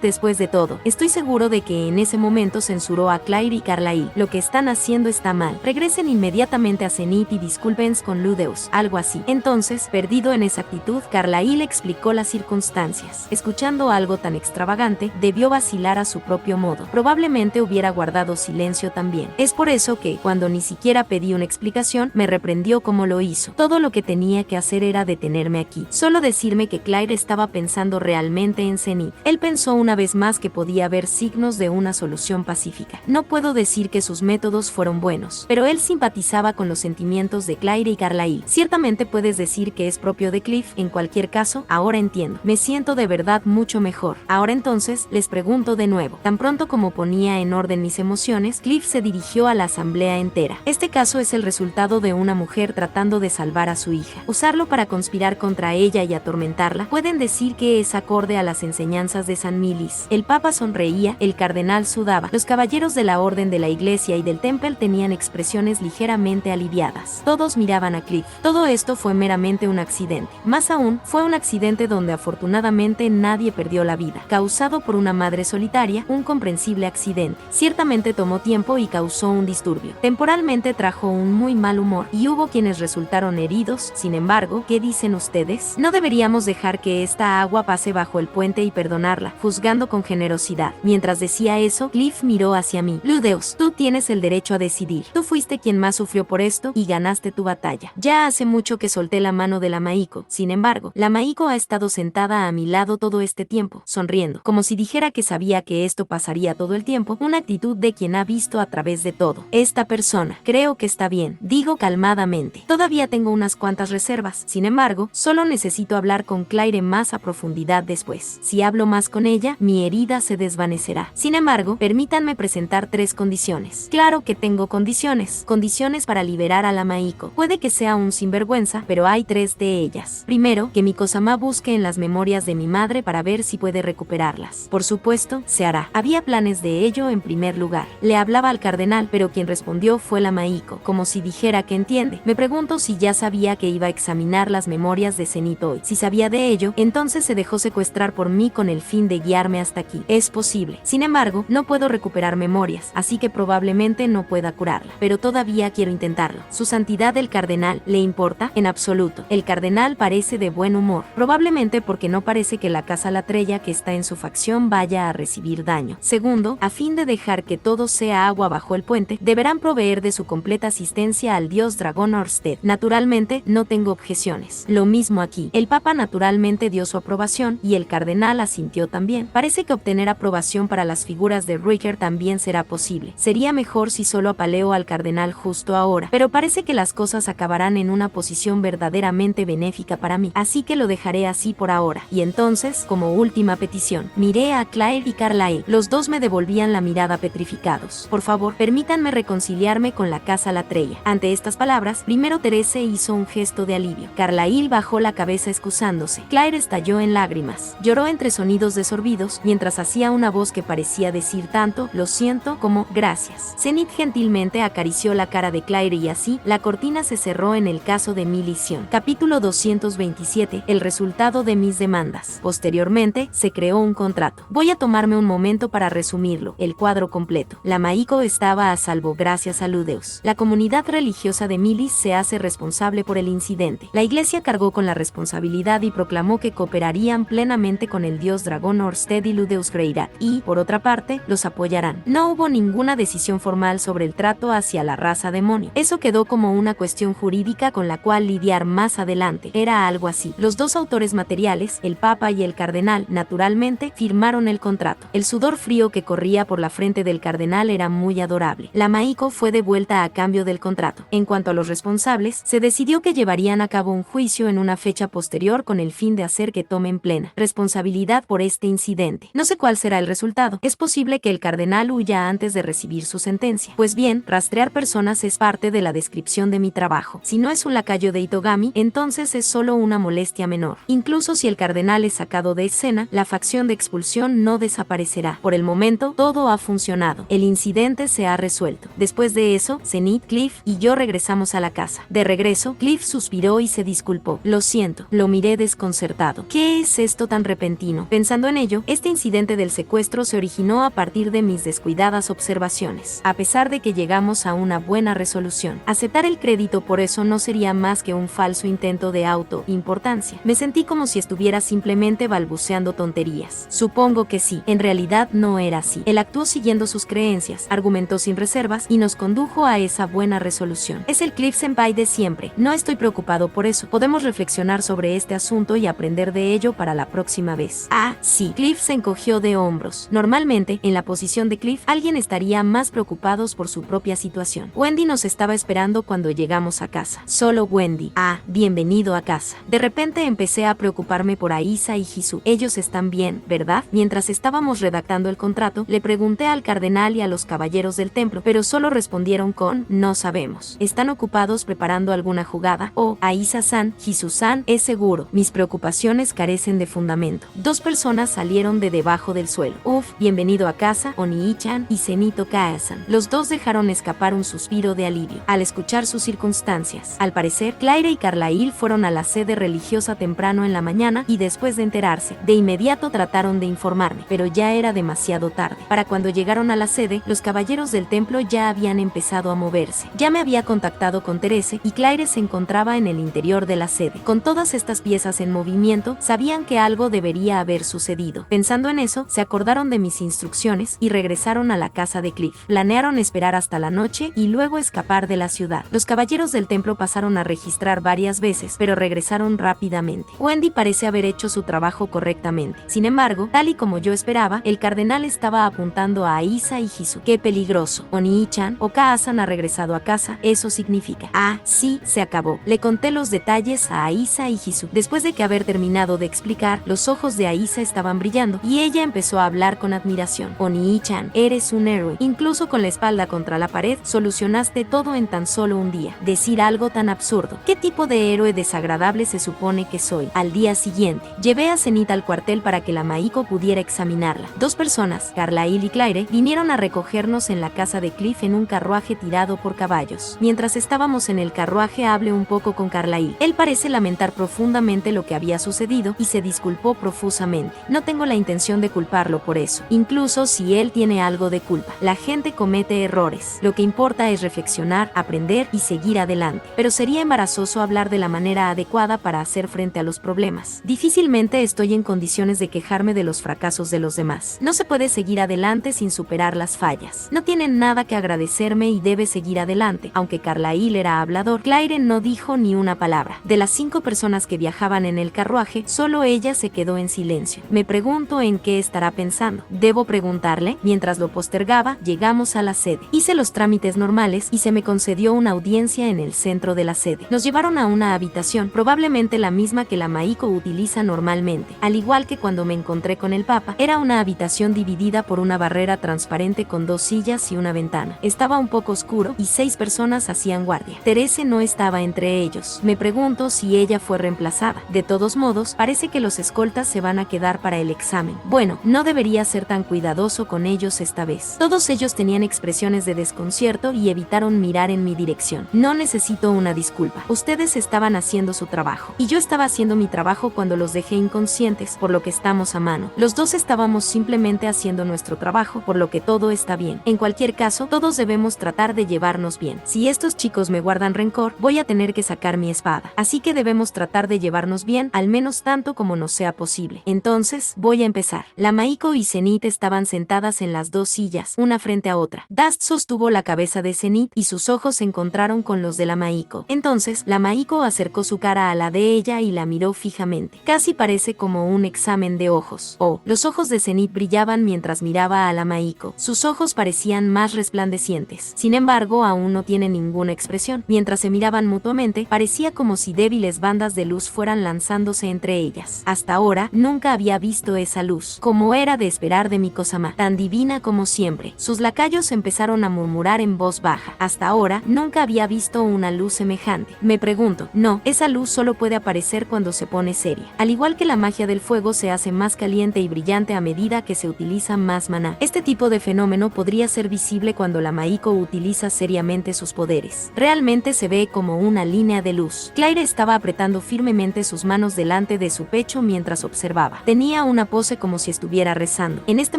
después de todo. Estoy seguro de que en ese momento censuró a Claire y Carlyle. Lo que están haciendo está mal. Regresen inmediatamente a Zenith y discúlpense con Ludeus. Algo así. Entonces, perdido en esa actitud, Carlyle explicó las circunstancias. Escuchando algo tan extravagante, debió vacilar a su propio modo. Probablemente hubiera guardado silencio también. Es por eso que, cuando ni siquiera pedí una explicación, me reprendió como lo hizo. Todo lo que tenía que hacer era detenerme aquí. Solo decirme que Claire estaba pensando realmente en Zenith. Él pensó una vez más que podía haber signos de una solución pacífica. No puedo decir que sus métodos fueron buenos, pero él simpatizaba con los sentimientos de Claire y Carlyle. Ciertamente puedes decir que es propio de Cliff. En cualquier caso, ahora entiendo. Me siento de verdad mucho mejor. Ahora entonces, les pregunto de nuevo. Tan pronto como ponía en orden mis emociones, Cliff se dirigió a la asamblea entera. Este caso es el resultado de una mujer tratando de salvar a su hija. Usarlo para conspirar contra ella y atormentarla, pueden decir que es acorde a las enseñanzas de San Milis. El Papa sonreía, el cardenal sudaba. Los caballeros de la orden de la iglesia y del Temple tenían expresiones ligeramente aliviadas. Todos miraban a Cliff. Todo esto fue meramente un accidente. Más aún, fue un accidente donde afortunadamente nadie perdió la vida. Causado por una madre solitaria, un comprensible accidente. Ciertamente tomó tiempo y causó un disturbio. Temporalmente trajo un muy mal humor y hubo quienes resultaron heridos. Sin embargo, ¿qué dicen ustedes? No deberíamos dejar que esta agua pase bajo el puente y perdonarla, juzgando con generosidad. Mientras decía eso, Cliff miró hacia mí. Ludeus, tú tienes el derecho a decidir. Tú fuiste quien más sufrió por esto y ganaste tu batalla. Ya hace mucho que solté la mano de la Maiko. Sin embargo, la Maiko ha estado sentada a mi lado todo este tiempo, sonriendo, como si dijera que sabía que esto pasaría todo el tiempo, una actitud de quien ha visto a través de todo. Esta persona, creo que está bien, digo calmadamente. Todavía tengo unas cuantas reservas. Sin embargo, solo necesito hablar con Claire más a profundidad después. Si hablo más con ella, mi herida se desvanecerá. Sin embargo, permítanme presentar 3 condiciones. Claro que tengo condiciones. Condiciones para liberar a la Maiko. Puede que sea un sinvergüenza, pero hay 3 de ellas. Primero, que Miko-sama busque en las memorias de mi madre para ver si puede recuperarlas. Por supuesto, se hará. Había planes de ello en primer lugar. Le hablaba al cardenal, pero quien respondió fue la Maiko, como si dijera que entiende. Me pregunto si ya sabía que iba a examinar las memorias de Zenith hoy. Si sabía de ello, entonces se dejó secuestrar por mí con el fin de guiarme hasta aquí. Es posible. Sin embargo, no puedo recuperar memorias, así que probablemente no pueda curarla. Pero todavía quiero intentarlo. ¿Su santidad el cardenal le importa? En absoluto. El cardenal parece de buen humor. Probablemente porque no parece que la casa Latrella que está en su facción vaya a recibir daño. Segundo, a fin de dejar que todo sea agua bajo el puente, deberán proveer de su completa asistencia al dios dragón Orsted. Naturalmente, no tengo objeciones. Lo mismo aquí. El Papa naturalmente dio su aprobación y el cardenal asintió también. Parece que obtener aprobación para las figuras de Riker también será posible. Sería mejor si solo apaleo al cardenal justo ahora, pero parece que las cosas acabarán en una posición verdaderamente benéfica para mí, así que lo dejaré así por ahora. Y entonces, como última petición, miré a Claire y Carlyle. Los dos me devolvían la mirada petrificados. Por favor, permítanme reconciliarme con la casa Latrella. Ante estas palabras, primero Therese hizo un gesto de alivio. Carlyle bajó la cabeza excusándose. Claire estalló en lágrimas. Lloró entre sonidos desorbidos, mientras hacía una voz que parecía decir tanto, lo siento, como gracias. Zenith gentilmente acarició la cara de Claire y así, la cortina se cerró en el caso de mi lisión. Capítulo 227. El resultado de mis demandas. Posteriormente, se creó un contrato. Voy a tomarme un momento para resumirlo, el cuadro completo. La Maiko estaba a salvo gracias a Ludeus. La comunidad religiosa de Milis se hace responsable por el incidente. La iglesia cargó con la responsabilidad y proclamó que cooperarían plenamente con el dios dragón Orsted y Ludeus Greirat, y, por otra parte, los apoyarán. No hubo ninguna decisión formal sobre el trato hacia la raza demonio. Eso quedó como una cuestión jurídica con la cual lidiar más adelante. Era algo así. Los dos autores materiales, el Papa y el cardenal, naturalmente, firmaron el contrato. El sudor frío que corría por la frente del cardenal era muy adorable. La Maiko fue devuelta a cambio de del contrato. En cuanto a los responsables, se decidió que llevarían a cabo un juicio en una fecha posterior con el fin de hacer que tomen plena responsabilidad por este incidente. No sé cuál será el resultado. Es posible que el cardenal huya antes de recibir su sentencia. Pues bien, rastrear personas es parte de la descripción de mi trabajo. Si no es un lacayo de Itogami, entonces es solo una molestia menor. Incluso si el cardenal es sacado de escena, la facción de expulsión no desaparecerá. Por el momento, todo ha funcionado. El incidente se ha resuelto. Después de eso, Zenith, Cliff y yo regresamos a la casa. De regreso, Cliff suspiró y se disculpó. Lo siento, lo miré desconcertado. ¿Qué es esto tan repentino? Pensando en ello, este incidente del secuestro se originó a partir de mis descuidadas observaciones. A pesar de que llegamos a una buena resolución, aceptar el crédito por eso no sería más que un falso intento de autoimportancia. Me sentí como si estuviera simplemente balbuceando tonterías. Supongo que sí, en realidad no era así. Él actuó siguiendo sus creencias, argumentó sin reservas y nos condujo a esa buena resolución. Es el Cliff Senpai de siempre. No estoy preocupado por eso. Podemos reflexionar sobre este asunto y aprender de ello para la próxima vez. Ah, sí. Cliff se encogió de hombros. Normalmente, en la posición de Cliff, alguien estaría más preocupado por su propia situación. Wendy nos estaba esperando cuando llegamos a casa. Solo Wendy. Ah, bienvenido a casa. De repente empecé a preocuparme por Aisa y Hisu. Ellos están bien, ¿verdad? Mientras estábamos redactando el contrato, le pregunté al cardenal y a los caballeros del templo, pero solo respondieron con no sabemos. ¿Están ocupados preparando alguna jugada? Oh, Aisa-san, Hisu-san, es seguro. Mis preocupaciones carecen de fundamento. Dos personas salieron de debajo del suelo. Uf, bienvenido a casa, Onii-chan y Zenito Kaa-san. Los dos dejaron escapar un suspiro de alivio al escuchar sus circunstancias. Al parecer, Claire y Carlyle fueron a la sede religiosa temprano en la mañana y después de enterarse, de inmediato trataron de informarme, pero ya era demasiado tarde. Para cuando llegaron a la sede, los caballeros del templo ya habían empezado a moverse. Ya me había contactado con Therese y Claire se encontraba en el interior de la sede. Con todas estas piezas en movimiento, sabían que algo debería haber sucedido. Pensando en eso, se acordaron de mis instrucciones y regresaron a la casa de Cliff. Planearon esperar hasta la noche y luego escapar de la ciudad. Los caballeros del templo pasaron a registrar varias veces, pero regresaron rápidamente. Wendy parece haber hecho su trabajo correctamente. Sin embargo, tal y como yo esperaba, el cardenal estaba apuntando a Aisa y Hisu. ¡Qué peligroso! Onii-chan o Kaa-san ha regresado a casa. Eso significa. Ah, sí, se acabó. Le conté los detalles a Aisa y Hisu. Después de que haber terminado de explicar, los ojos de Aisa estaban brillando y ella empezó a hablar con admiración. Onii-chan, eres un héroe. Incluso con la espalda contra la pared, solucionaste todo en tan solo un día. Decir algo tan absurdo. ¿Qué tipo de héroe desagradable se supone que soy? Al día siguiente, llevé a Zenith al cuartel para que la Maiko pudiera examinarla. Dos personas, Carlyle y Claire, vinieron a recogernos en la casa de Cliff en un carruaje tirado por caballos. Mientras estábamos en el carruaje, hablé un poco con Carlyle. Él parece lamentar profundamente lo que había sucedido y se disculpó profusamente. No tengo la intención de culparlo por eso, incluso si él tiene algo de culpa. La gente comete errores. Lo que importa es reflexionar, aprender y seguir adelante. Pero sería embarazoso hablar de la manera adecuada para hacer frente a los problemas. Difícilmente estoy en condiciones de quejarme de los fracasos de los demás. No se puede seguir adelante sin superar las fallas. No tienen nada que agradecerme y debe seguir adelante. Aunque Carlyle era hablador, Claire no dijo ni una palabra. De las 5 personas que viajaban en el carruaje, solo ella se quedó en silencio. Me pregunto en qué estará pensando. ¿Debo preguntarle? Mientras lo postergaba, llegamos a la sede. Hice los trámites normales y se me concedió una audiencia en el centro de la sede. Nos llevaron a una habitación, probablemente la misma que la Maiko utiliza normalmente. Al igual que cuando me encontré con el Papa, era una habitación dividida por una barrera transparente con 2 sillas y una ventana. Estaba un poco oscuro y 6 personas hacían guardia. Therese no estaba entre ellos. Me pregunto si ella fue reemplazada. De todos modos, parece que los escoltas se van a quedar para el examen. Bueno, no debería ser tan cuidadoso con ellos esta vez. Todos ellos tenían expresiones de desconcierto y evitaron mirar en mi dirección. No necesito una disculpa. Ustedes estaban haciendo su trabajo. Y yo estaba haciendo mi trabajo cuando los dejé inconscientes, por lo que estamos a mano. Los dos estábamos simplemente haciendo nuestro trabajo, por lo que todo está bien. En cualquier caso, todos debemos tratar de llevarnos bien. Si estos chicos me guardan rencor, voy a tener que sacar mi espada. Así que debemos tratar de llevarnos bien, al menos tanto como nos sea posible. Entonces, voy a empezar. La Maiko y Zenith estaban sentadas en las 2 sillas, una frente a otra. Dust sostuvo la cabeza de Zenith y sus ojos se encontraron con los de la Maiko. Entonces, la Maiko acercó su cara a la de ella y la miró fijamente. Casi parece como un examen de ojos. Oh, los ojos de Zenith brillaban mientras miraba a la Maiko. Sus ojos parecían más resplandecientes. Sin embargo, aún aún no tiene ninguna expresión. Mientras se miraban mutuamente, parecía como si débiles bandas de luz fueran lanzándose entre ellas. Hasta ahora, nunca había visto esa luz, como era de esperar de Miko-sama, tan divina como siempre. Sus lacayos empezaron a murmurar en voz baja. Hasta ahora, nunca había visto una luz semejante. Me pregunto, no, esa luz solo puede aparecer cuando se pone seria. Al igual que la magia del fuego se hace más caliente y brillante a medida que se utiliza más maná. Este tipo de fenómeno podría ser visible cuando la Maiko utiliza seriamente sus poderes. Realmente se ve como una línea de luz. Claire estaba apretando firmemente sus manos delante de su pecho mientras observaba. Tenía una pose como si estuviera rezando. En este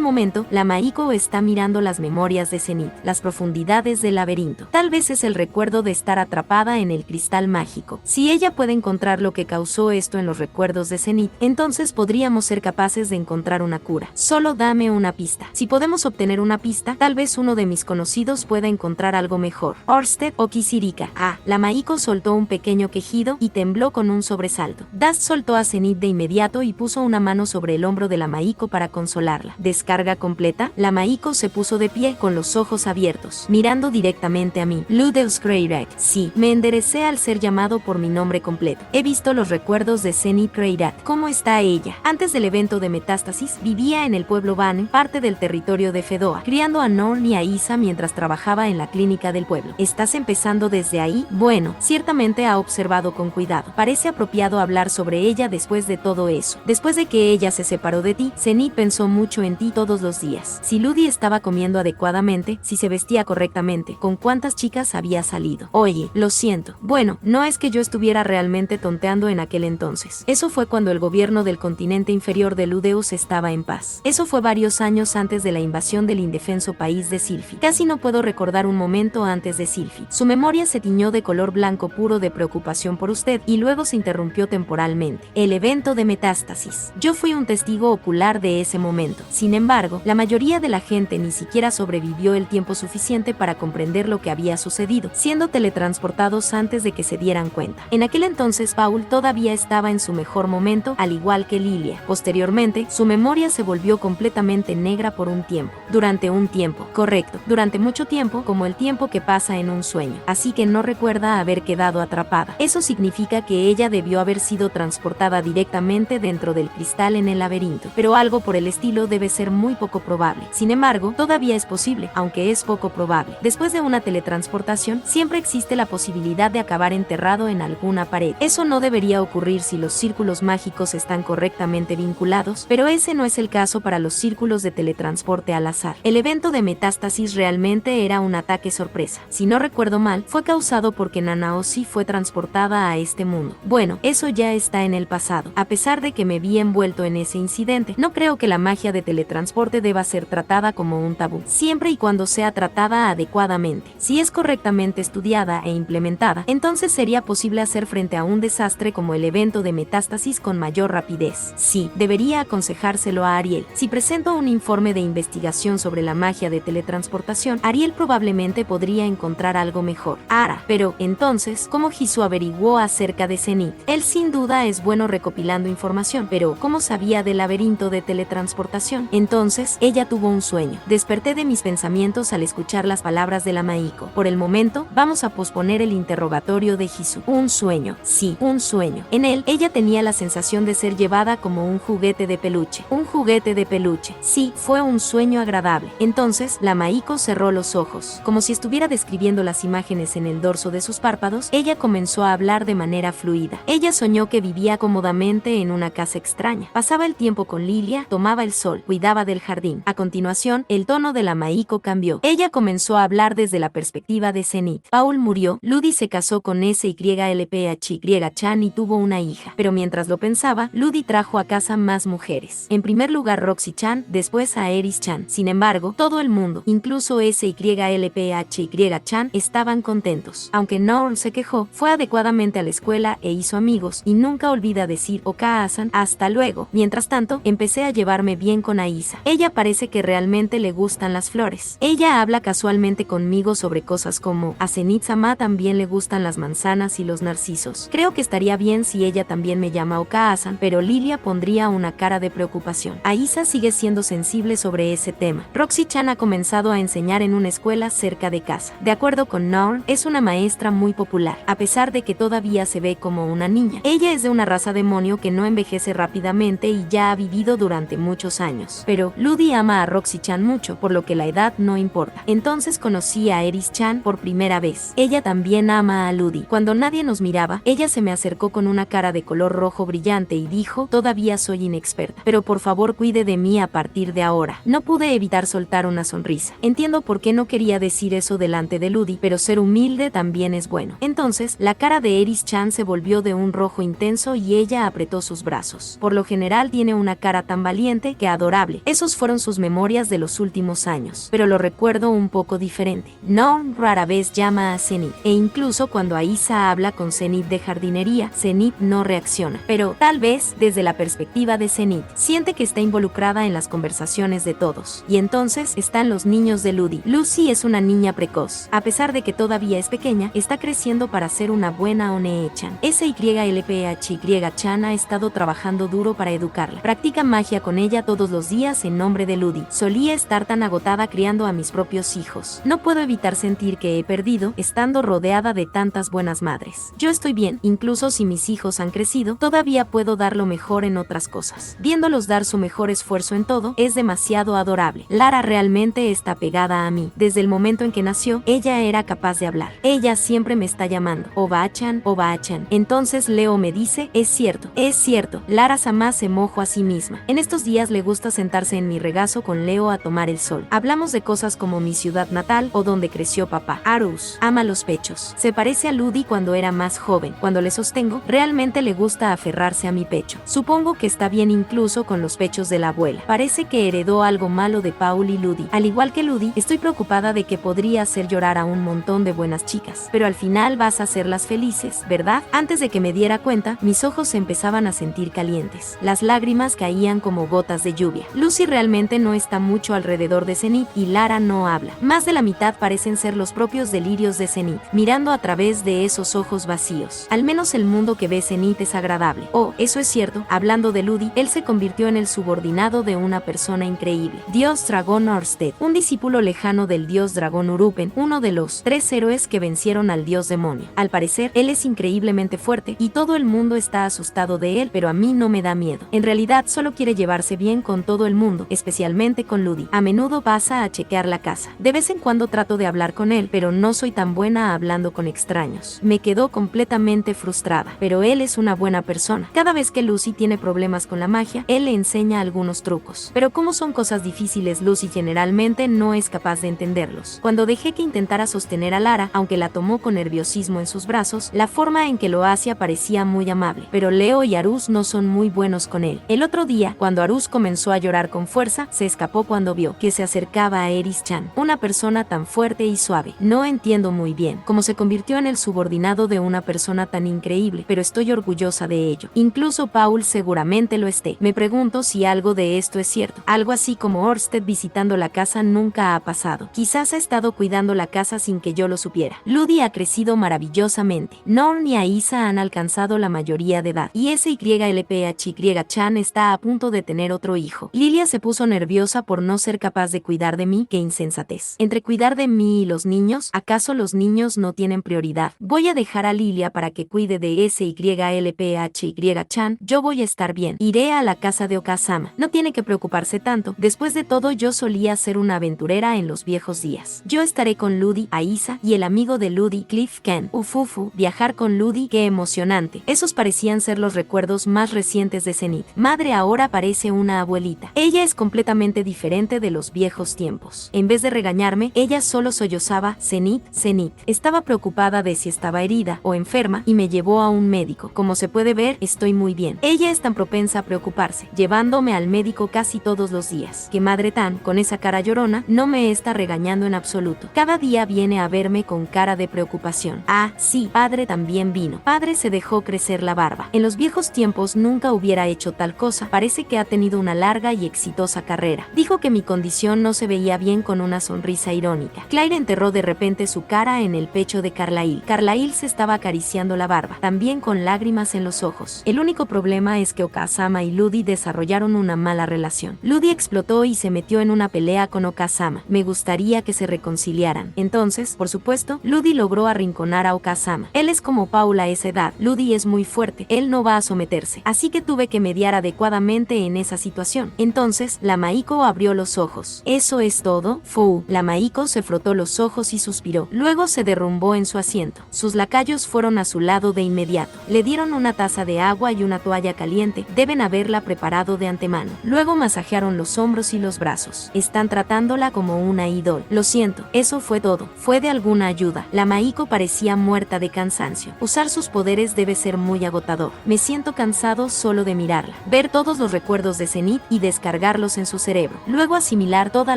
momento, la Maiko está mirando las memorias de Zenith, las profundidades del laberinto. Tal vez es el recuerdo de estar atrapada en el cristal mágico. Si ella puede encontrar lo que causó esto en los recuerdos de Zenith, entonces podríamos ser capaces de encontrar una cura. Solo dame una pista. Si podemos obtener una pista, tal vez uno de mis conocidos pueda encontrar algo mejor. Orsted o Kisirika. La Maiko soltó un pequeño quejido y tembló con un sobresalto. Dust soltó a Zenith de inmediato y puso una mano sobre el hombro de la Maiko para consolarla. ¿Descarga completa? La Maiko se puso de pie con los ojos abiertos, mirando directamente a mí. Ludeus Greirak. Sí, me enderecé al ser llamado por mi nombre completo. He visto los recuerdos de Zenith Greirak. ¿Cómo está ella? Antes del evento de Metástasis, vivía en el pueblo Bane, parte del territorio de Fedoa, criando a Norn y a Isa mientras trabajaba en la clínica del pueblo. ¿Estás empezando desde ahí? Bueno, ciertamente ha observado con cuidado. Parece apropiado hablar sobre ella después de todo eso. Después de que ella se separó de ti, Zenith pensó mucho en ti todos los días. Si Ludi estaba comiendo adecuadamente, si se vestía correctamente, con cuántas chicas había salido. Oye, lo siento. Bueno, no es que yo estuviera realmente tonteando en aquel entonces. Eso fue cuando el gobierno del continente inferior de Ludeus estaba en paz. Eso fue varios años antes de la invasión del indefenso país de Sylphie. Casi no puedo recordar un momento antes de Sylphie. Su memoria se tiñó de color blanco puro de preocupación por usted y luego se interrumpió temporalmente. El evento de Metástasis. Yo fui un testigo ocular de ese momento. Sin embargo, la mayoría de la gente ni siquiera sobrevivió el tiempo suficiente para comprender lo que había sucedido, siendo teletransportados antes de que se dieran cuenta. En aquel entonces, Paul todavía estaba en su mejor momento, al igual que Lilia. Posteriormente, su memoria se volvió completamente negra por un tiempo. Durante un tiempo, correcto, durante mucho tiempo, como el tiempo que pasa en un sueño. Así que no recuerda haber quedado atrapada. Eso significa que ella debió haber sido transportada directamente dentro del cristal en el laberinto. Pero algo por el estilo debe ser muy poco probable. Sin embargo, todavía es posible, aunque es poco probable. Después de una teletransportación, siempre existe la posibilidad de acabar enterrado en alguna pared. Eso no debería ocurrir si los círculos mágicos están correctamente vinculados, pero ese no es el caso para los círculos de teletransporte al azar. El evento de Metástasis realmente era un ataque sorpresa. Si no recuerdo mal, fue causado porque Nanaoshi fue transportada a este mundo. Bueno, eso ya está en el pasado. A pesar de que me vi envuelto en ese incidente, no creo que la magia de teletransporte deba ser tratada como un tabú, siempre y cuando sea tratada adecuadamente. Si es correctamente estudiada e implementada, entonces sería posible hacer frente a un desastre como el evento de Metástasis con mayor rapidez. Sí, debería aconsejárselo a Ariel. Si presento un informe de investigación sobre la magia de teletransportación, Ariel probablemente podría encontrar algo mejor. Pero entonces, ¿cómo Hisu averiguó acerca de Zenith? Él sin duda es bueno recopilando información, pero ¿cómo sabía del laberinto de teletransportación? Entonces, ella tuvo un sueño. Desperté de mis pensamientos al escuchar las palabras de la Maiko. Por el momento, vamos a posponer el interrogatorio de Hisu. Un sueño. Sí, un sueño. En él, ella tenía la sensación de ser llevada como un juguete de peluche. Un juguete de peluche. Sí, fue un sueño agradable. Entonces, la Maiko cerró los ojos. Como si estuviera describiendo las imágenes en el dorso de sus párpados, ella comenzó a hablar de manera fluida. Ella soñó que vivía cómodamente en una casa extraña. Pasaba el tiempo con Lilia, tomaba el sol, cuidaba del jardín. A continuación, el tono de la Maiko cambió. Ella comenzó a hablar desde la perspectiva de Zenith. Paul murió, Ludi se casó con SYLPHY-chan y tuvo una hija. Pero mientras lo pensaba, Ludi trajo a casa más mujeres. En primer lugar Roxy-chan, después a Eris-chan. Sin embargo, todo el mundo, incluso SYLPHY-chan, estaban contentos. Aunque Norn se quejó, fue adecuadamente a la escuela e hizo amigos, y nunca olvida decir Okaa-san, hasta luego. Mientras tanto, empecé a llevarme bien con Aisa. Ella parece que realmente le gustan las flores. Ella habla casualmente conmigo sobre cosas como, a Zenith-sama también le gustan las manzanas y los narcisos. Creo que estaría bien si ella también me llama Okaa-san, pero Lilia pondría una cara de preocupación. Aisa sigue siendo sensible sobre ese tema. Roxy-chan ha comenzado a enseñar en una escuela cerca de casa. De acuerdo con Norn, es una maestra muy popular, a pesar de que todavía se ve como una niña. Ella es de una raza demonio que no envejece rápidamente y ya ha vivido durante muchos años. Pero Ludi ama a Roxy-chan mucho, por lo que la edad no importa. Entonces conocí a Eris-chan por primera vez. Ella también ama a Ludi. Cuando nadie nos miraba, ella se me acercó con una cara de color rojo brillante y dijo: todavía soy inexperta, pero por favor cuide de mí a partir de ahora. No pude evitar soltar una sonrisa. Entiendo por qué no quería decir eso delante de Ludi, pero ser humilde también es bueno. Entonces, la cara de Eris-chan se volvió de un rojo intenso y ella apretó sus brazos. Por lo general tiene una cara tan valiente que adorable. Esos fueron sus memorias de los últimos años, pero lo recuerdo un poco diferente. Norn rara vez llama a Zenith, e incluso cuando Aisa habla con Zenith de jardinería, Zenith no reacciona. Pero tal vez, desde la perspectiva de Zenith, siente que está involucrada en las conversaciones de todos. Y entonces están los niños de Ludi. Lucy es una niña precoz. A pesar de que todavía es pequeña, está creciendo para ser una buena One-chan. SYLPHY-chan ha estado trabajando duro para educarla. Practica magia con ella todos los días en nombre de Ludi. Solía estar tan agotada criando a mis propios hijos. No puedo evitar sentir que he perdido, estando rodeada de tantas buenas madres. Yo estoy bien, incluso si mis hijos han crecido, todavía puedo dar lo mejor en otras cosas. Viéndolos dar su mejor esfuerzo en todo, es demasiado adorable. Lara realmente está pegada a mí. Desde el momento en que nació, ella era capaz de hablar. Ella siempre me está llamando: Oba-chan, Oba-chan. Entonces Leo me dice: es cierto, es cierto. Lara-sama se mojó a sí misma. En estos días le gusta sentarse en mi regazo con Leo a tomar el sol. Hablamos de cosas como mi ciudad natal o donde creció papá. Arus ama los pechos. Se parece a Ludi cuando era más joven. Cuando le sostengo, realmente le gusta aferrarse a mi pecho. Supongo que está bien incluso con los pechos de la abuela. Parece que heredó algo malo de Paul y Ludi. Al igual que Ludi, estoy preocupada de que podría hacer llorar a un montón de buenas chicas. Pero al final vas a hacerlas felices, ¿verdad? Antes de que me diera cuenta, mis ojos se empezaban a sentir calientes. Las lágrimas caían como gotas de lluvia. Lucy realmente no está mucho alrededor de Zenith y Lara no habla. Más de la mitad parecen ser los propios delirios de Zenith, mirando a través de esos ojos vacíos. Al menos el mundo que ve Zenith es agradable. Oh, eso es cierto. Hablando de Ludi, él se convirtió en el subordinado de una persona increíble. Dios Dragón Orsted, un discípulo lejano del dios dragón Urupen, uno de los 3 héroes que vencieron al dios demonio. Al parecer, él es increíblemente fuerte y todo el mundo está asustado de él, pero a mí no me da miedo. En realidad, solo quiere llevarse bien con todo el mundo, especialmente con Ludi. A menudo pasa a chequear la casa. De vez en cuando trato de hablar con él, pero no soy tan buena hablando con extraños. Me quedo completamente frustrada, pero él es una buena persona. Cada vez que Lucy tiene problemas con la magia, él le enseña algunos trucos. Pero como son cosas difíciles, Lucy generalmente no es capaz de entenderlos. Cuando dejé que intentara sostener a Lara, aunque la tomó con nerviosismo en sus brazos, la forma en que lo hacía parecía muy amable. Pero Leo y Arus no son muy buenos con él. El otro día, cuando Arus comenzó a llorar con fuerza, se escapó cuando vio que se acercaba a Eris-chan, una persona tan fuerte y suave. No entiendo muy bien cómo se convirtió en el subordinado de una persona tan increíble, pero estoy orgullosa de ello. Incluso Paul seguramente lo esté. Me pregunto si algo de esto es cierto. Algo así como Orsted visitando la casa nunca ha pasado. Quizás ha estado cuidando la casa sin que yo lo supiera. Ludi ha crecido maravillosamente. Norn y Aisa han alcanzado la mayoría de edad. Y SYLPHY-chan está a punto de tener otro hijo. Lilia se puso nerviosa por no ser capaz de cuidar de mí. ¡Qué insensatez! Entre cuidar de mí y los niños, ¿acaso los niños no tienen prioridad? Voy a dejar a Lilia para que cuide de SYLPHY-chan. Yo voy a estar bien. Iré a la casa de Okasama. No tiene que preocuparse tanto. Después de todo, yo solía ser una aventurera en los viejos días. Yo estaré con Ludi, Aisa y el amigo de Ludi, Cliff Ken. Ufufu, viajar con Ludi, qué emocionante. Esos parecían ser los recuerdos más recientes de Zenith. Madre ahora parece una abuelita. Ella es completamente diferente de los viejos tiempos. En vez de regañarme, ella solo sollozaba: Zenith, Zenith. Estaba preocupada de si estaba herida o enferma y me llevó a un médico. Como se puede ver, estoy muy bien. Ella es tan propensa a preocuparse, llevándome al médico casi todos los días, que madre tan, con esa cara llorona, no me está regañando en absoluto. Cada día viene a verme con cara de preocupación. Ah, sí, padre también vino. Padre se dejó crecer la barba. En los viejos tiempos nunca hubiera hecho tal cosa. Parece que ha tenido una larga y exitosa carrera. Dijo que mi condición no se veía bien con una sonrisa irónica. Claire enterró de repente su cara en el pecho de Carlyle. Carlyle se estaba acariciando la barba, también con lágrimas en los ojos. El único problema es que Okasama y Ludi desarrollaron una mala relación. Ludi explotó y se metió en una pelea con Okasama. Me gustaría que se reconciliaran. pelearan. Entonces, por supuesto, Ludi logró arrinconar a Okazama. Él es como Paul a esa edad. Ludi es muy fuerte, él no va a someterse. Así que tuve que mediar adecuadamente en esa situación. Entonces, la Maiko abrió los ojos. ¿Eso es todo? Fu. La Maiko se frotó los ojos y suspiró. Luego se derrumbó en su asiento. Sus lacayos fueron a su lado de inmediato. Le dieron una taza de agua y una toalla caliente. Deben haberla preparado de antemano. Luego masajearon los hombros y los brazos. Están tratándola como una ídol. Lo siento, eso fue todo. ¿Fue de alguna ayuda? La Maiko parecía muerta de cansancio. Usar sus poderes debe ser muy agotador. Me siento cansado solo de mirarla. Ver todos los recuerdos de Zenith y descargarlos en su cerebro. Luego asimilar toda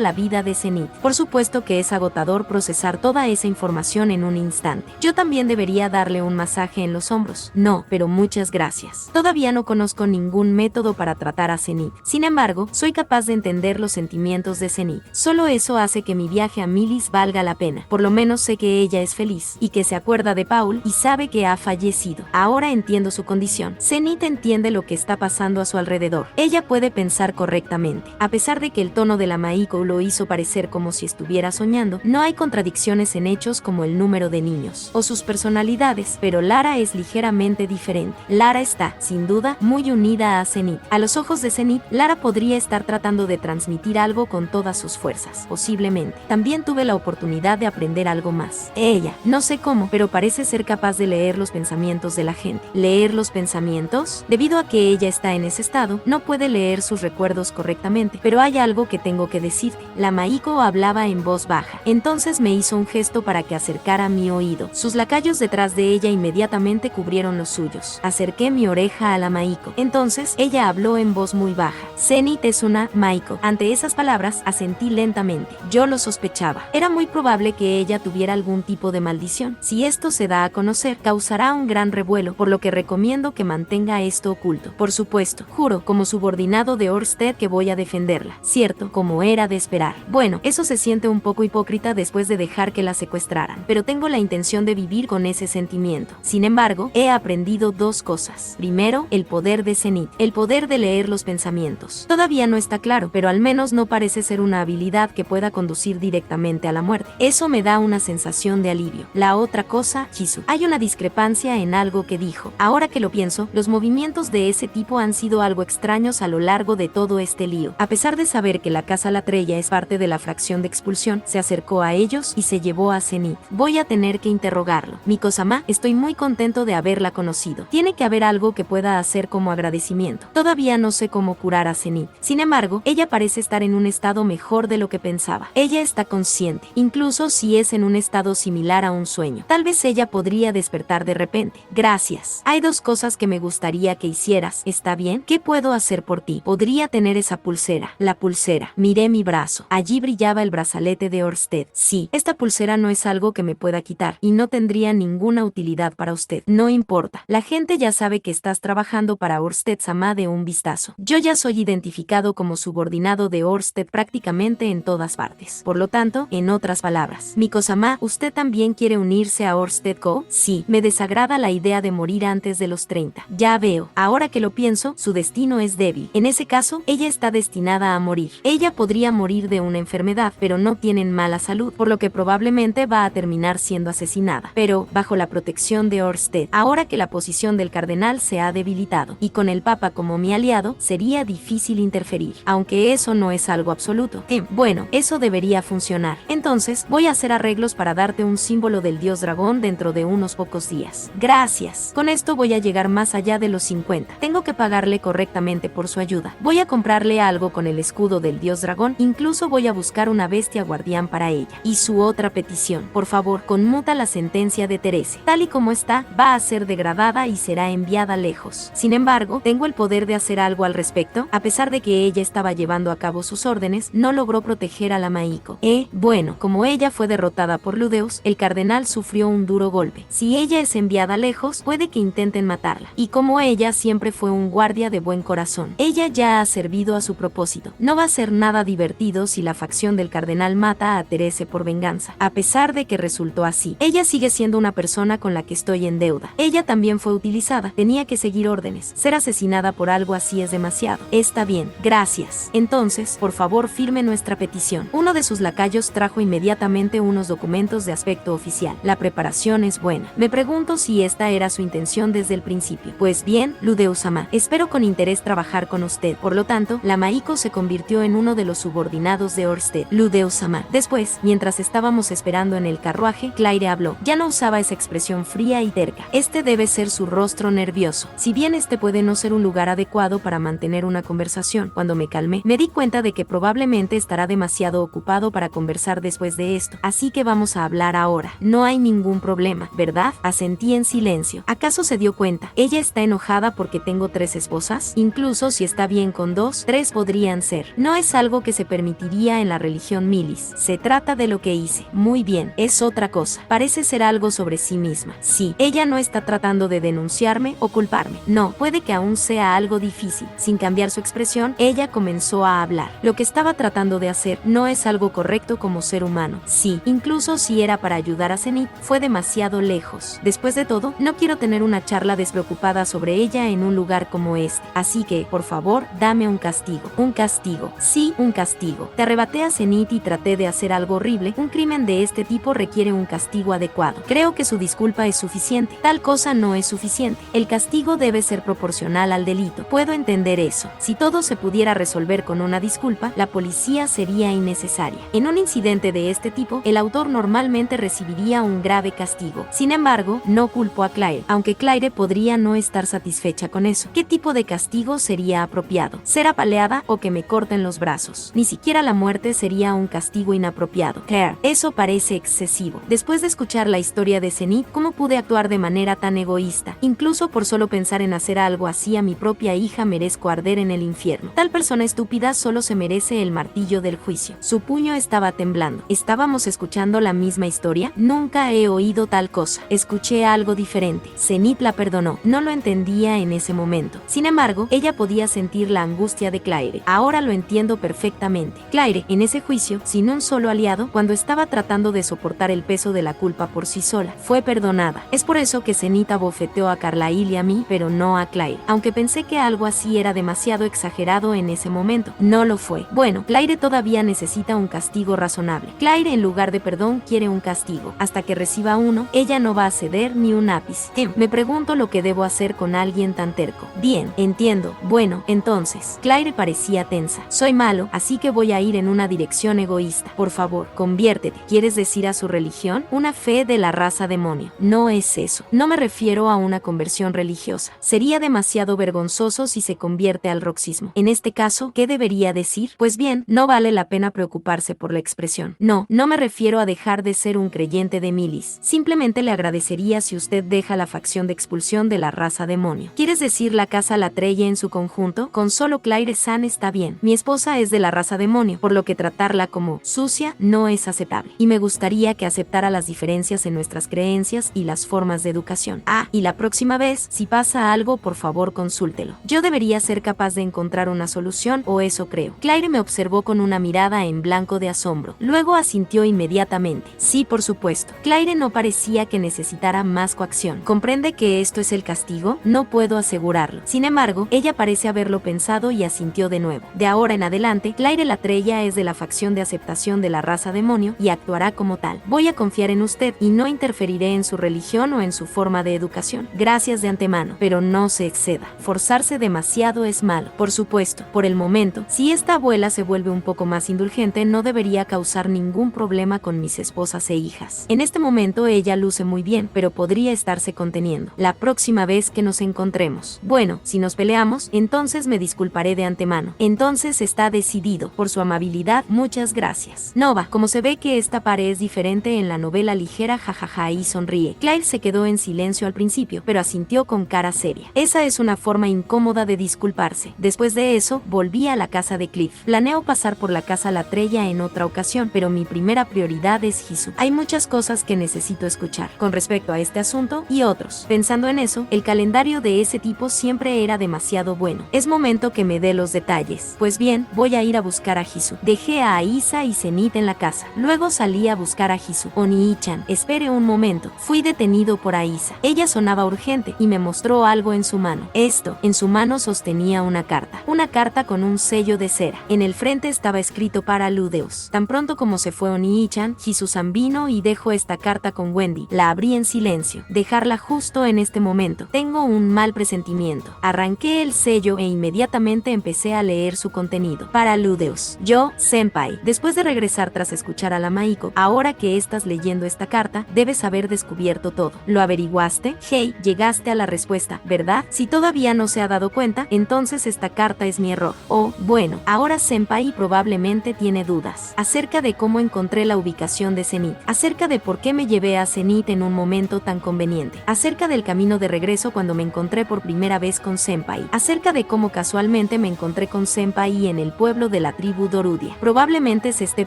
la vida de Zenith. Por supuesto que es agotador procesar toda esa información en un instante. Yo también debería darle un masaje en los hombros. No, pero muchas gracias. Todavía no conozco ningún método para tratar a Zenith. Sin embargo, soy capaz de entender los sentimientos de Zenith. Solo eso hace que mi viaje a Milis valga la pena. Por lo menos sé que ella es feliz y que se acuerda de Paul y sabe que ha fallecido. Ahora entiendo su condición. Zenith entiende lo que está pasando a su alrededor. Ella puede pensar correctamente. A pesar de que el tono de la Maiko lo hizo parecer como si estuviera soñando, no hay contradicciones en hechos como el número de niños o sus personalidades, pero Lara es ligeramente diferente. Lara está, sin duda, muy unida a Zenith. A los ojos de Zenith, Lara podría estar tratando de transmitir algo con todas sus fuerzas, posiblemente. También tuve la oportunidad de aprender algo más. Ella, no sé cómo, pero parece ser capaz de leer los pensamientos de la gente. ¿Leer los pensamientos? Debido a que ella está en ese estado, no puede leer sus recuerdos correctamente, pero hay algo que tengo que decirte. La Maiko hablaba en voz baja. Entonces me hizo un gesto para que acercara mi oído. Sus lacayos detrás de ella inmediatamente cubrieron los suyos. Acerqué mi oreja a la Maiko. Entonces, ella habló en voz muy baja. Zenith es una Maiko. Ante esas palabras, asentí lentamente. Yo lo sospechaba. Era muy probable que ella tuviera algún tipo de maldición. Si esto se da a conocer, causará un gran revuelo, por lo que recomiendo que mantenga esto oculto. Por supuesto, juro, como subordinado de Orsted, que voy a defenderla. Cierto, como era de esperar. Bueno, eso se siente un poco hipócrita después de dejar que la secuestraran, pero tengo la intención de vivir con ese sentimiento. Sin embargo, he aprendido dos cosas. Primero, el poder de Zenith, el poder de leer los pensamientos. Todavía no está claro, pero al menos no parece ser una habilidad que pueda conducir directamente a la muerte. Eso me da una sensación de alivio. La otra cosa, Chizu. Hay una discrepancia en algo que dijo. Ahora que lo pienso, los movimientos de ese tipo han sido algo extraños a lo largo de todo este lío. A pesar de saber que la Casa Latreia es parte de la fracción de expulsión, se acercó a ellos y se llevó a Zenith. Voy a tener que interrogarlo. Miko-sama, estoy muy contento de haberla conocido. Tiene que haber algo que pueda hacer como agradecimiento. Todavía no sé cómo curar a Zenith. Sin embargo, ella parece estar en un estado mejor de lo que pensaba. Ella está consciente, incluso si es en un estado similar a un sueño. Tal vez ella podría despertar de repente. Gracias. Hay dos cosas que me gustaría que hicieras. ¿Está bien? ¿Qué puedo hacer por ti? Podría tener esa pulsera. La pulsera. Miré mi brazo. Allí brillaba el brazalete de Orsted. Sí, esta pulsera no es algo que me pueda quitar y no tendría ninguna utilidad para usted. No importa. La gente ya sabe que estás trabajando para Orsted-sama de un vistazo. Yo ya soy identificado como subordinado de Orsted prácticamente en todas partes. Por lo tanto, en otras palabras, Miko-sama, ¿usted también quiere unirse a Orsted Co? Sí, me desagrada la idea de morir antes de los 30. Ya veo. Ahora que lo pienso, su destino es débil. En ese caso, ella está destinada a morir. Ella podría morir de una enfermedad, pero no tienen mala salud, por lo que probablemente va a terminar siendo asesinada. Pero, bajo la protección de Orsted, ahora que la posición del cardenal se ha debilitado, y con el Papa como mi aliado, sería difícil interferir. Aunque eso no es algo absoluto. Bueno, eso debería funcionar. Entonces, voy a hacer arreglos para darte un símbolo del dios dragón dentro de unos pocos días. Gracias. Con esto voy a llegar más allá de los 50. Tengo que pagarle correctamente por su ayuda. Voy a comprarle algo con el escudo del dios dragón, incluso voy a buscar una bestia guardián para ella. Y su otra petición, por favor, conmuta la sentencia de Therese. Tal y como está, va a ser degradada y será enviada lejos. Sin embargo, tengo el poder de hacer algo al respecto. A pesar de que ella estaba llevando a cabo sus órdenes, no logró proteger a la Maiko. Bueno, como ella fue derrotada por Ludeus, el cardenal sufrió un duro golpe. Si ella es enviada lejos, puede que intenten matarla. Y como ella siempre fue un guardia de buen corazón, ella ya ha servido a su propósito. No va a ser nada divertido si la facción del cardenal mata a Therese por venganza. A pesar de que resultó así, ella sigue siendo una persona con la que estoy en deuda. Ella también fue utilizada, tenía que seguir órdenes. Ser asesinada por algo así es demasiado. Está bien, gracias. Entonces, por favor, firme nuestra petición. Uno de sus lacayos trajo inmediatamente inmediatamente unos documentos de aspecto oficial. La preparación es buena. Me pregunto si esta era su intención desde el principio. Pues bien, Ludeu-sama, espero con interés trabajar con usted. Por lo tanto, la Maiko se convirtió en uno de los subordinados de Orsted. Ludeu-sama. Después, mientras estábamos esperando en el carruaje, Claire habló. Ya no usaba esa expresión fría y terca. Este debe ser su rostro nervioso. Si bien este puede no ser un lugar adecuado para mantener una conversación, cuando me calmé, me di cuenta de que probablemente estará demasiado ocupado para conversar después de esto. Así que vamos a hablar ahora. No hay ningún problema, ¿verdad? Asentí en silencio. ¿Acaso se dio cuenta? Ella está enojada porque tengo 3 esposas. Incluso si está bien con 2, 3 podrían ser. No es algo que se permitiría en la religión Milis. Se trata de lo que hice. Muy bien, es otra cosa. Parece ser algo sobre sí misma. Sí, ella no está tratando de denunciarme o culparme. No, puede que aún sea algo difícil. Sin cambiar su expresión, ella comenzó a hablar. Lo que estaba tratando de hacer no es algo correcto como ser humano. Sí, incluso si era para ayudar a Zenith, fue demasiado lejos. Después de todo, no quiero tener una charla despreocupada sobre ella en un lugar como este. Así que, por favor, dame un castigo. Un castigo. Sí, un castigo. Te arrebaté a Zenith y traté de hacer algo horrible. Un crimen de este tipo requiere un castigo adecuado. Creo que su disculpa es suficiente. Tal cosa no es suficiente. El castigo debe ser proporcional al delito. Puedo entender eso. Si todo se pudiera resolver con una disculpa, la policía sería innecesaria. En un incidente de este tipo, el autor normalmente recibiría un grave castigo. Sin embargo, no culpó a Claire, aunque Claire podría no estar satisfecha con eso. ¿Qué tipo de castigo sería apropiado? ¿Ser apaleada o que me corten los brazos? Ni siquiera la muerte sería un castigo inapropiado. Claire, eso parece excesivo. Después de escuchar la historia de Zenith, ¿cómo pude actuar de manera tan egoísta? Incluso por solo pensar en hacer algo así a mi propia hija merezco arder en el infierno. Tal persona estúpida solo se merece el martillo del juicio. Su puño estaba temblando. ¿Estábamos escuchando la misma historia? Nunca he oído tal cosa. Escuché algo diferente. Zenith la perdonó. No lo entendía en ese momento. Sin embargo, ella podía sentir la angustia de Claire. Ahora lo entiendo perfectamente. Claire, en ese juicio, sin un solo aliado, cuando estaba tratando de soportar el peso de la culpa por sí sola, fue perdonada. Es por eso que Zenith abofeteó a Carlyle y a mí, pero no a Claire. Aunque pensé que algo así era demasiado exagerado en ese momento, no lo fue. Bueno, Claire todavía necesita un castigo razonable. Claire, en lugar de perdón, quiere un castigo. Hasta que reciba uno, ella no va a ceder ni un ápice. Me pregunto lo que debo hacer con alguien tan terco. Bien, entiendo. Bueno, entonces, Claire parecía tensa. Soy malo, así que voy a ir en una dirección egoísta. Por favor, conviértete. ¿Quieres decir a su religión? Una fe de la raza demonio. No es eso. No me refiero a una conversión religiosa. Sería demasiado vergonzoso si se convierte al roxismo. En este caso, ¿qué debería decir? Pues bien, no vale la pena preocuparse por la expresión. No me refiero a dejar de ser un creyente de Milis. Simplemente le agradecería si usted deja la facción de expulsión de la raza demonio. ¿Quieres decir la casa Latrelle en su conjunto? Con solo Claire San está bien. Mi esposa es de la raza demonio, por lo que tratarla como sucia no es aceptable. Y me gustaría que aceptara las diferencias en nuestras creencias y las formas de educación. Y la próxima vez, si pasa algo, por favor consúltelo. Yo debería ser capaz de encontrar una solución, o eso creo. Claire me observó con una mirada en blanco de asombro. Luego asintió inmediatamente. Sí, por supuesto. Claire no parecía que necesitara más coacción. ¿Comprende que esto es el castigo? No puedo asegurarlo. Sin embargo, ella parece haberlo pensado y asintió de nuevo. De ahora en adelante, Claire Latrella es de la facción de aceptación de la raza demonio y actuará como tal. Voy a confiar en usted y no interferiré en su religión o en su forma de educación. Gracias de antemano, pero no se exceda. Forzarse demasiado es malo. Por supuesto, por el momento, si esta abuela se vuelve un poco más indulgente, no debería causar ningún problema con mis esposas e hijas. En este momento ella luce muy bien, pero podría estarse conteniendo. La próxima vez que nos encontremos. Bueno, si nos peleamos, entonces me disculparé de antemano. Entonces está decidido. Por su amabilidad, muchas gracias. Nova, como se ve que esta pared es diferente en la novela ligera, jajaja, y sonríe. Claire se quedó en silencio al principio, pero asintió con cara seria. Esa es una forma incómoda de disculparse. Después de eso, volví a la casa de Cliff. Planeo pasar por la casa Latrella en otra ocasión, pero mi primera prioridad es Hisu. Hay muchas cosas que necesito escuchar con respecto a este asunto y otros. Pensando en eso, el calendario de ese tipo siempre era demasiado bueno. Es momento que me dé los detalles. Pues bien, voy a ir a buscar a Hisu. Dejé a Aisa y Zenith en la casa. Luego salí a buscar a Hisu. Oni-chan, espere un momento. Fui detenido por Aisa. Ella sonaba urgente y me mostró algo en su mano. En su mano sostenía una carta. Una carta con un sello de cera. En el frente estaba escrito para Ludeus. Tan pronto como se fue fue Oni-chan, Hisu-san vino y dejó esta carta con Wendy. La abrí en silencio. Dejarla justo en este momento. Tengo un mal presentimiento. Arranqué el sello e inmediatamente empecé a leer su contenido. Para Ludeus. Yo, Senpai. Después de regresar tras escuchar a la Maiko, ahora que estás leyendo esta carta, debes haber descubierto todo. ¿Lo averiguaste? Hey, llegaste a la respuesta, ¿verdad? Si todavía no se ha dado cuenta, entonces esta carta es mi error. Oh, bueno, ahora Senpai probablemente tiene dudas acerca de cómo encontré la ubicación de Zenith, acerca de por qué me llevé a Zenith en un momento tan conveniente, acerca del camino de regreso cuando me encontré por primera vez con Senpai, acerca de cómo casualmente me encontré con Senpai en el pueblo de la tribu Dorudia. Probablemente se esté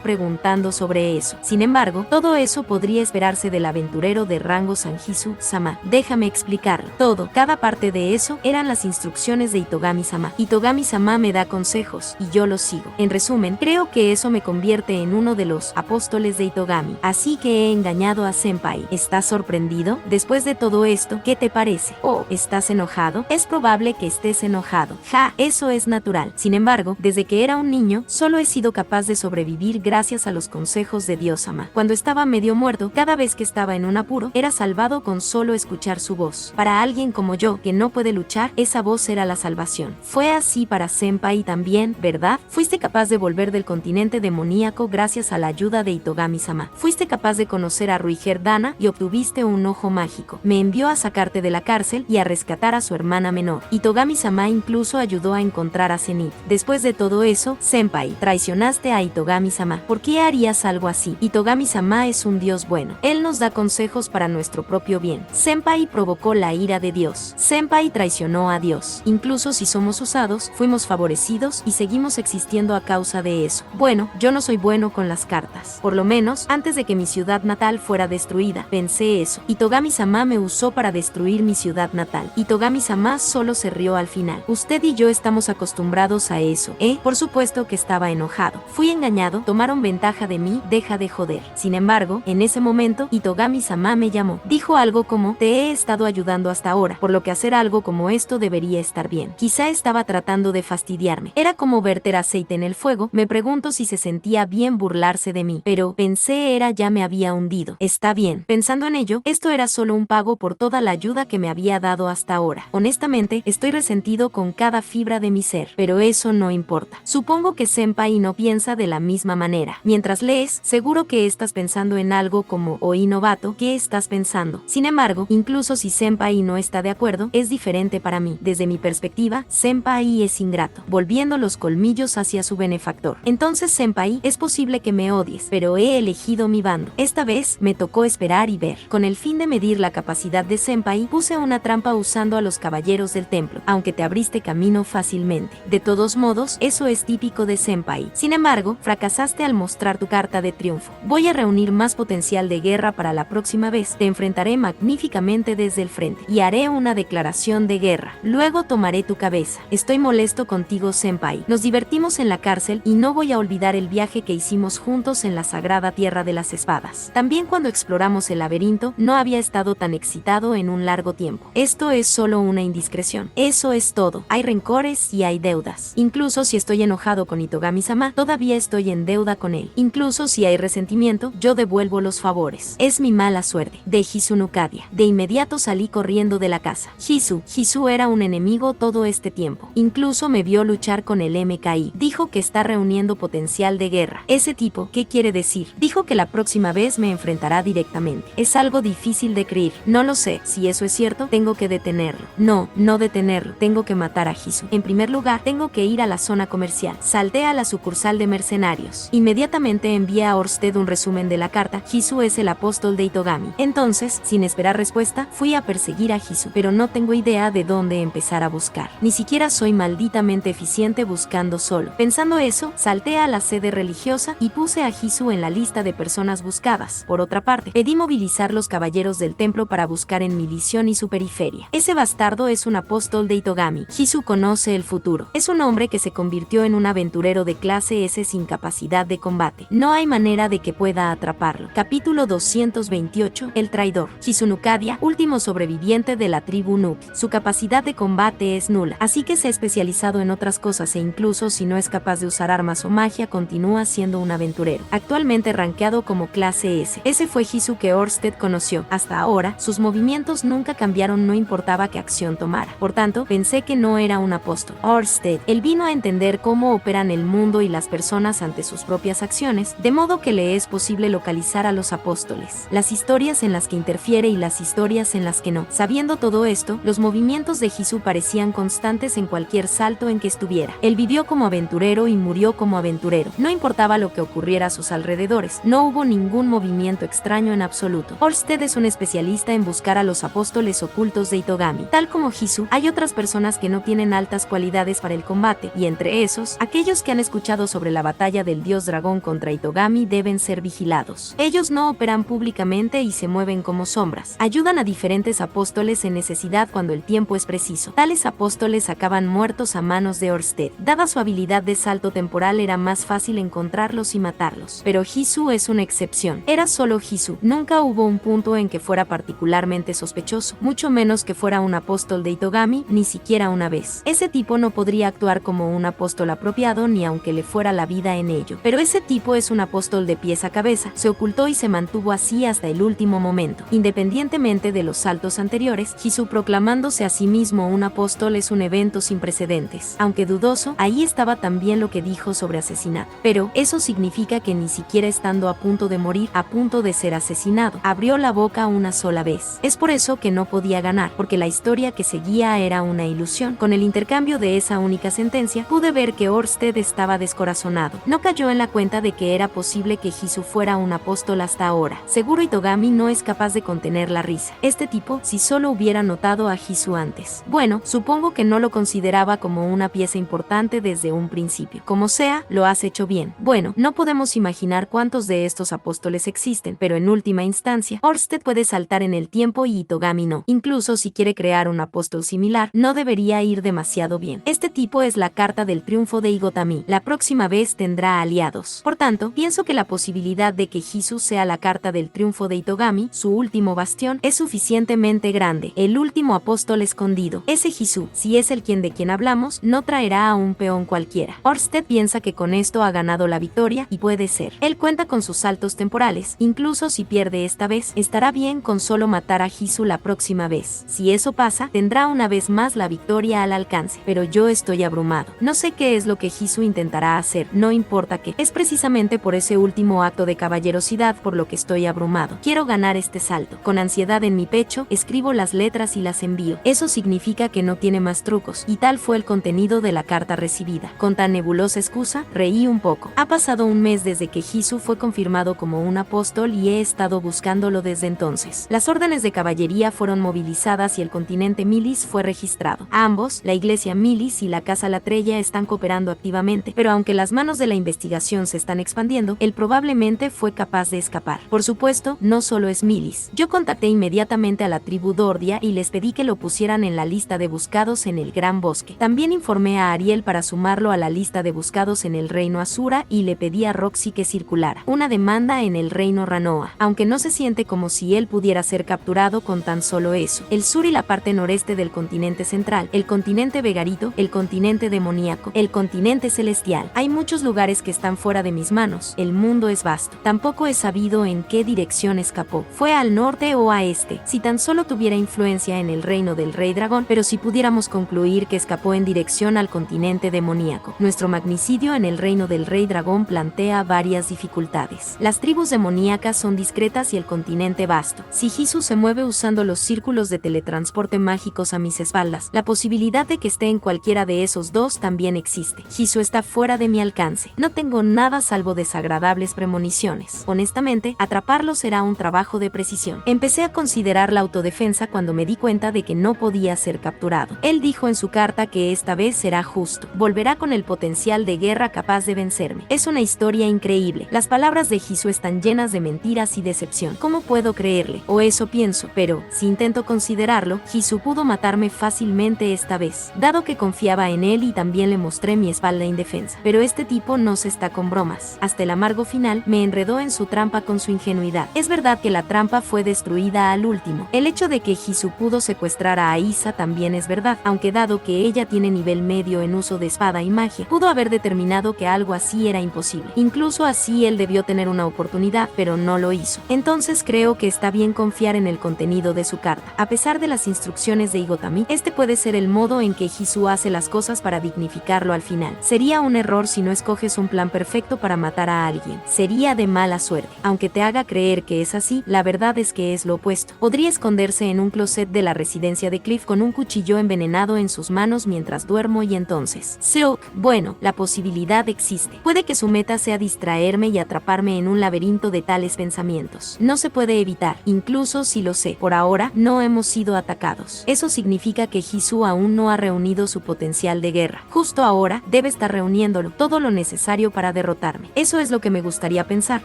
preguntando sobre eso. Sin embargo, todo eso podría esperarse del aventurero de rango Sanjisu-sama. Déjame explicarlo. Todo, cada parte de eso, eran las instrucciones de Itogami-sama. Itogami-sama me da consejos, y yo los sigo. En resumen, creo que eso me convierte en uno de los apóstoles de Itogami. Así que he engañado a Senpai. ¿Estás sorprendido? Después de todo esto, ¿qué te parece? Oh, ¿estás enojado? Es probable que estés enojado. Ja, eso es natural. Sin embargo, desde que era un niño, solo he sido capaz de sobrevivir gracias a los consejos de Dios-sama. Cuando estaba medio muerto, cada vez que estaba en un apuro, era salvado con solo escuchar su voz. Para alguien como yo, que no puede luchar, esa voz era la salvación. Fue así para Senpai también, ¿verdad? Fuiste capaz de volver del continente demoníaco gracias a la ayuda de Itogami-sama. Fuiste capaz de conocer a Ruiger Dana y obtuviste un ojo mágico. Me envió a sacarte de la cárcel y a rescatar a su hermana menor. Itogami-sama incluso ayudó a encontrar a Zenith. Después de todo eso, Senpai, traicionaste a Itogami-sama. ¿Por qué harías algo así? Itogami-sama es un dios bueno. Él nos da consejos para nuestro propio bien. Senpai provocó la ira de Dios. Senpai traicionó a Dios. Incluso si somos usados, fuimos favorecidos y seguimos existiendo a causa de eso. Bueno, yo no soy bueno con las cartas. Por lo menos, antes de que mi ciudad natal fuera destruida, pensé eso. Itogami-sama me usó para destruir mi ciudad natal. Itogami-sama solo se rió al final. Usted y yo estamos acostumbrados a eso, ¿eh? Por supuesto que estaba enojado. Fui engañado, tomaron ventaja de mí, deja de joder. Sin embargo, en ese momento, Itogami-sama me llamó. Dijo algo como, te he estado ayudando hasta ahora, por lo que hacer algo como esto debería estar bien. Quizá estaba tratando de fastidiarme. Era como verter aceite en el fuego. Me pregunto si se sentía bien burlarse de mí, pero pensé ya me había hundido. Está bien. Pensando en ello, esto era solo un pago por toda la ayuda que me había dado hasta ahora. Honestamente, estoy resentido con cada fibra de mi ser, pero eso no importa. Supongo que Senpai no piensa de la misma manera. Mientras lees, seguro que estás pensando en algo como, oí novato, ¿qué estás pensando? Sin embargo, incluso si Senpai no está de acuerdo, es diferente para mí. Desde mi perspectiva, Senpai es ingrato, volviendo los colmillos hacia su benefactor. Entonces, Senpai, es posible que me odies, pero he elegido mi bando. Esta vez, me tocó esperar y ver. Con el fin de medir la capacidad de Senpai, puse una trampa usando a los caballeros del templo, aunque te abriste camino fácilmente. De todos modos, eso es típico de Senpai. Sin embargo, fracasaste al mostrar tu carta de triunfo. Voy a reunir más potencial de guerra para la próxima vez. Te enfrentaré magníficamente desde el frente y haré una declaración de guerra. Luego tomaré tu cabeza. Estoy molesto contigo, Senpai. Nos divertimos en la cárcel y no voy a olvidar el viaje que hicimos juntos en la sagrada tierra de las espadas. También cuando exploramos el laberinto, no había estado tan excitado en un largo tiempo. Esto es solo una indiscreción. Eso es todo. Hay rencores y hay deudas. Incluso si estoy enojado con Itogami-sama, todavía estoy en deuda con él. Incluso si hay resentimiento, yo devuelvo los favores. Es mi mala suerte. De Hisu Nukadia. De inmediato salí corriendo de la casa. Hisu era un enemigo todo este tiempo. Incluso me vio luchar con el MKI. Dijo que está reuniendo potencial de guerra. Ese tipo, ¿qué quiere decir? Dijo que la próxima vez me enfrentará directamente. Es algo difícil de creer. No lo sé. Si eso es cierto, tengo que detenerlo. No detenerlo. Tengo que matar a Hisu. En primer lugar, tengo que ir a la zona comercial. Salté a la sucursal de mercenarios. Inmediatamente envié a Orsted un resumen de la carta. Hisu es el apóstol de Itogami. Entonces, sin esperar respuesta, fui a perseguir a Hisu, pero no tengo idea de dónde empezar a buscar. Ni siquiera soy malditamente eficiente buscando solo. Pensando eso, salté a la sede religiosa y puse a Hisu en la lista de personas buscadas. Por otra parte, pedí movilizar los caballeros del templo para buscar en mi visión y su periferia. Ese bastardo es un apóstol de Itogami. Hisu conoce el futuro. Es un hombre que se convirtió en un aventurero de clase S sin capacidad de combate. No hay manera de que pueda atraparlo. Capítulo 228. El traidor. Hisu Nukadia, último sobreviviente de la tribu Nuk. Su capacidad de combate es nula, así que se ha especializado en otras cosas e incluso si no es capaz de usar armas o magia, continúa siendo un aventurero. actualmente rankeado como clase S. Ese fue Hisu que Ørsted conoció. Hasta ahora, sus movimientos nunca cambiaron, no importaba qué acción tomara. Por tanto, pensé que no era un apóstol. Ørsted, él vino a entender cómo operan el mundo y las personas ante sus propias acciones, de modo que le es posible localizar a los apóstoles, las historias en las que interfiere y las historias en las que no. Sabiendo todo esto, los movimientos de Hisu parecían constantes en cualquier salto en que estuviera. Él vivió como aventurero y murió como aventurero. No importaba lo que ocurriera a sus alrededores, no hubo ningún movimiento extraño en absoluto. Ørsted es un especialista en buscar a los apóstoles ocultos de Itogami. Tal como Hisu, hay otras personas que no tienen altas cualidades para el combate, y entre esos, aquellos que han escuchado sobre la batalla del dios dragón contra Itogami deben ser vigilados. Ellos no operan públicamente y se mueven como sombras. Ayudan a diferentes apóstoles en necesidad cuando el tiempo es preciso. Tales apóstoles acaban muertos a manos de Ørsted. Dada su habilidad de salto temporal, era más fácil encontrarlos y matarlos. Pero Hisu es una excepción. Era solo Hisu. Nunca hubo un punto en que fuera particularmente sospechoso, mucho menos que fuera un apóstol de Itogami, ni siquiera una vez. Ese tipo no podría actuar como un apóstol apropiado ni aunque le fuera la vida en ello. Pero ese tipo es un apóstol de pies a cabeza. Se ocultó y se mantuvo así hasta el último momento. Independientemente de los saltos anteriores, Hisu proclamándose a sí mismo un apóstol es un evento sin precedentes. Aunque dudoso, ahí estaba también lo que dijo sobre asesinato. Pero eso significa que ni siquiera estando a punto de morir, a punto de ser asesinado, abrió la boca una sola vez. Es por eso que no podía ganar, porque la historia que seguía era una ilusión. Con el intercambio de esa única sentencia, pude ver que Ørsted estaba descorazonado. No cayó en la cuenta de que era posible que Hisu fuera un apóstol hasta ahora. Seguro Itogami no es capaz de contener la risa. Este tipo, si solo hubiera notado a Hisu antes. Bueno, supongo que no lo consideraba como una pieza importante desde un principio. Como sea, lo has hecho bien. Bueno, no podemos imaginar cuántos de estos apóstoles existen, pero en última instancia, Ørsted puede saltar en el tiempo y Itogami no. Incluso si quiere crear un apóstol similar, no debería ir demasiado bien. Este tipo es la carta del triunfo de Igotami. La próxima vez tendrá aliados. Por tanto, pienso que la posibilidad de que Hisu sea la carta del triunfo de Itogami, su último bastión, es suficientemente grande. El último apóstol escondido. Ese Hisu, si es el de quien hablamos, no traerá a un peón cualquiera. Ørsted piensa que con esto ha ganado la victoria, y puede ser. Él cuenta con sus saltos temporales. Incluso si pierde esta vez, estará bien con solo matar a Hisu la próxima vez. Si eso pasa, tendrá una vez más la victoria al alcance. Pero yo estoy abrumado. No sé qué es lo que Hisu intentará hacer, no importa qué. Es precisamente por ese último acto de caballerosidad por lo que estoy abrumado. Quiero ganar este salto. Con ansiedad en mi pecho, escribo las letras y las envío. Eso significa que no tiene más trucos, y tal fue el contenido de la carta recibida. Con tan nebulosa excusa, reí un poco. Ha pasado un mes desde que Hisu fue confirmado como un apóstol y he estado buscándolo desde entonces. Las órdenes de caballería fueron movilizadas y el continente Milis fue registrado. Ambos, la iglesia Milis y la casa Latreya, están cooperando activamente, pero aunque las manos de la investigación se están expandiendo, él probablemente fue capaz de escapar. Por supuesto, no solo es Milis. Yo contacté inmediatamente a la tribu Dordia y les pedí que lo pusieran en la lista de buscados en el Gran Bosque. También informé a Ariel para sumarlo a la lista de buscados en el Reino Asura y le pedí a Roxy que circulara una demanda en el Reino Ranoa, aunque no se siente como si él pudiera ser capturado con tan solo eso. El sur y la parte noreste del continente central, el continente Vegarito, el continente demoníaco, el continente celestial. Hay muchos lugares que están fuera de mis manos. El mundo es vasto. Tampoco he sabido en qué dirección escapó. ¿Fue al norte o a este? Si tan solo tuviera influencia en el reino del Rey Dragón, pero si pudiéramos concluir que escapó en dirección al continente demoníaco. Nuestro magnicidio en el reino del Rey Dragón plantea varias dificultades. Las tribus demoníacas son discretas y el continente vasto. Si Hisu se mueve usando los círculos de teletransporte mágicos a mis espaldas, la posibilidad de que esté en cualquiera de esos dos también existe. Hisu está fuera de mi alcance. No tengo nada salvo desagradables premoniciones. Honestamente, atraparlo será un trabajo de precisión. Empecé a considerar la autodefensa cuando me di cuenta de que no podía ser capturado. Él dijo en su carta que esta vez será justo. Volverá con el potencial de guerra capaz de vencerme. Es una historia increíble. Las palabras de Hisu están llenas de mentiras y decepción. ¿Cómo puedo creerle? O eso pienso, pero, si intento considerarlo, Hisu pudo matarme fácilmente esta vez, dado que confiaba en él y también le mostré mi espalda indefensa. Pero este tipo no se está con bromas. Hasta el amargo final, me enredó en su trampa con su ingenuidad. Es verdad que la trampa fue destruida al último. El hecho de que Hisu pudo secuestrar a Aisa también es verdad, aunque dado que ella tiene nivel medio en uso de espada y magia, pudo haber determinado que algo así era imposible. Incluso Incluso así él debió tener una oportunidad, pero no lo hizo. Entonces creo que está bien confiar en el contenido de su carta. A pesar de las instrucciones de Igotami, este puede ser el modo en que Hisu hace las cosas para dignificarlo al final. Sería un error si no escoges un plan perfecto para matar a alguien. Sería de mala suerte. Aunque te haga creer que es así, la verdad es que es lo opuesto. Podría esconderse en un closet de la residencia de Cliff con un cuchillo envenenado en sus manos mientras duermo y entonces... Silk, bueno, la posibilidad existe. Puede que su meta sea distraerme y atraparme en un laberinto de tales pensamientos. No se puede evitar, incluso si lo sé. Por ahora, no hemos sido atacados. Eso significa que Hisu aún no ha reunido su potencial de guerra. Justo ahora, debe estar reuniéndolo, todo lo necesario para derrotarme. Eso es lo que me gustaría pensar,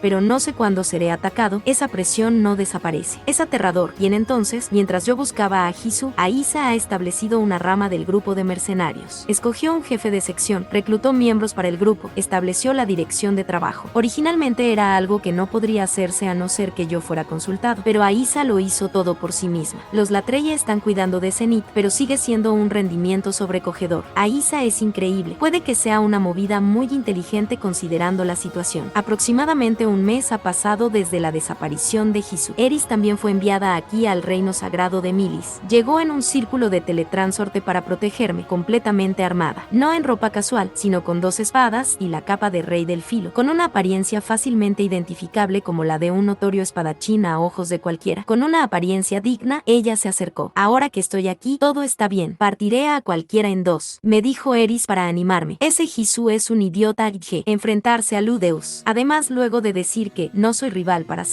pero no sé cuándo seré atacado. Esa presión no desaparece. Es aterrador. Bien entonces, mientras yo buscaba a Hisu, Aisa ha establecido una rama del grupo de mercenarios. Escogió un jefe de sección, reclutó miembros para el grupo, estableció la dirección de trabajo. Originalmente era algo que no podría hacerse a no ser que yo fuera consultado, pero Aisa lo hizo todo por sí misma. Los Latreya están cuidando de Zenith, pero sigue siendo un rendimiento sobrecogedor. Aisa es increíble. Puede que sea una movida muy inteligente considerando la situación. Aproximadamente un mes ha pasado desde la desaparición de Hisu. Eris también fue enviada aquí al reino sagrado de Milis. Llegó en un círculo de teletransporte para protegerme, completamente armada. No en ropa casual, sino con 2 espadas y la capa de rey del filo, con una apariencia fácilmente identificable como la de un notorio espadachín a ojos de cualquiera. Con una apariencia digna, ella se acercó. Ahora que estoy aquí, todo está bien. Partiré a cualquiera en 2, me dijo Eris para animarme. Ese Hisu es un idiota G. Enfrentarse a Ludeus. Además, luego de decir que no soy rival para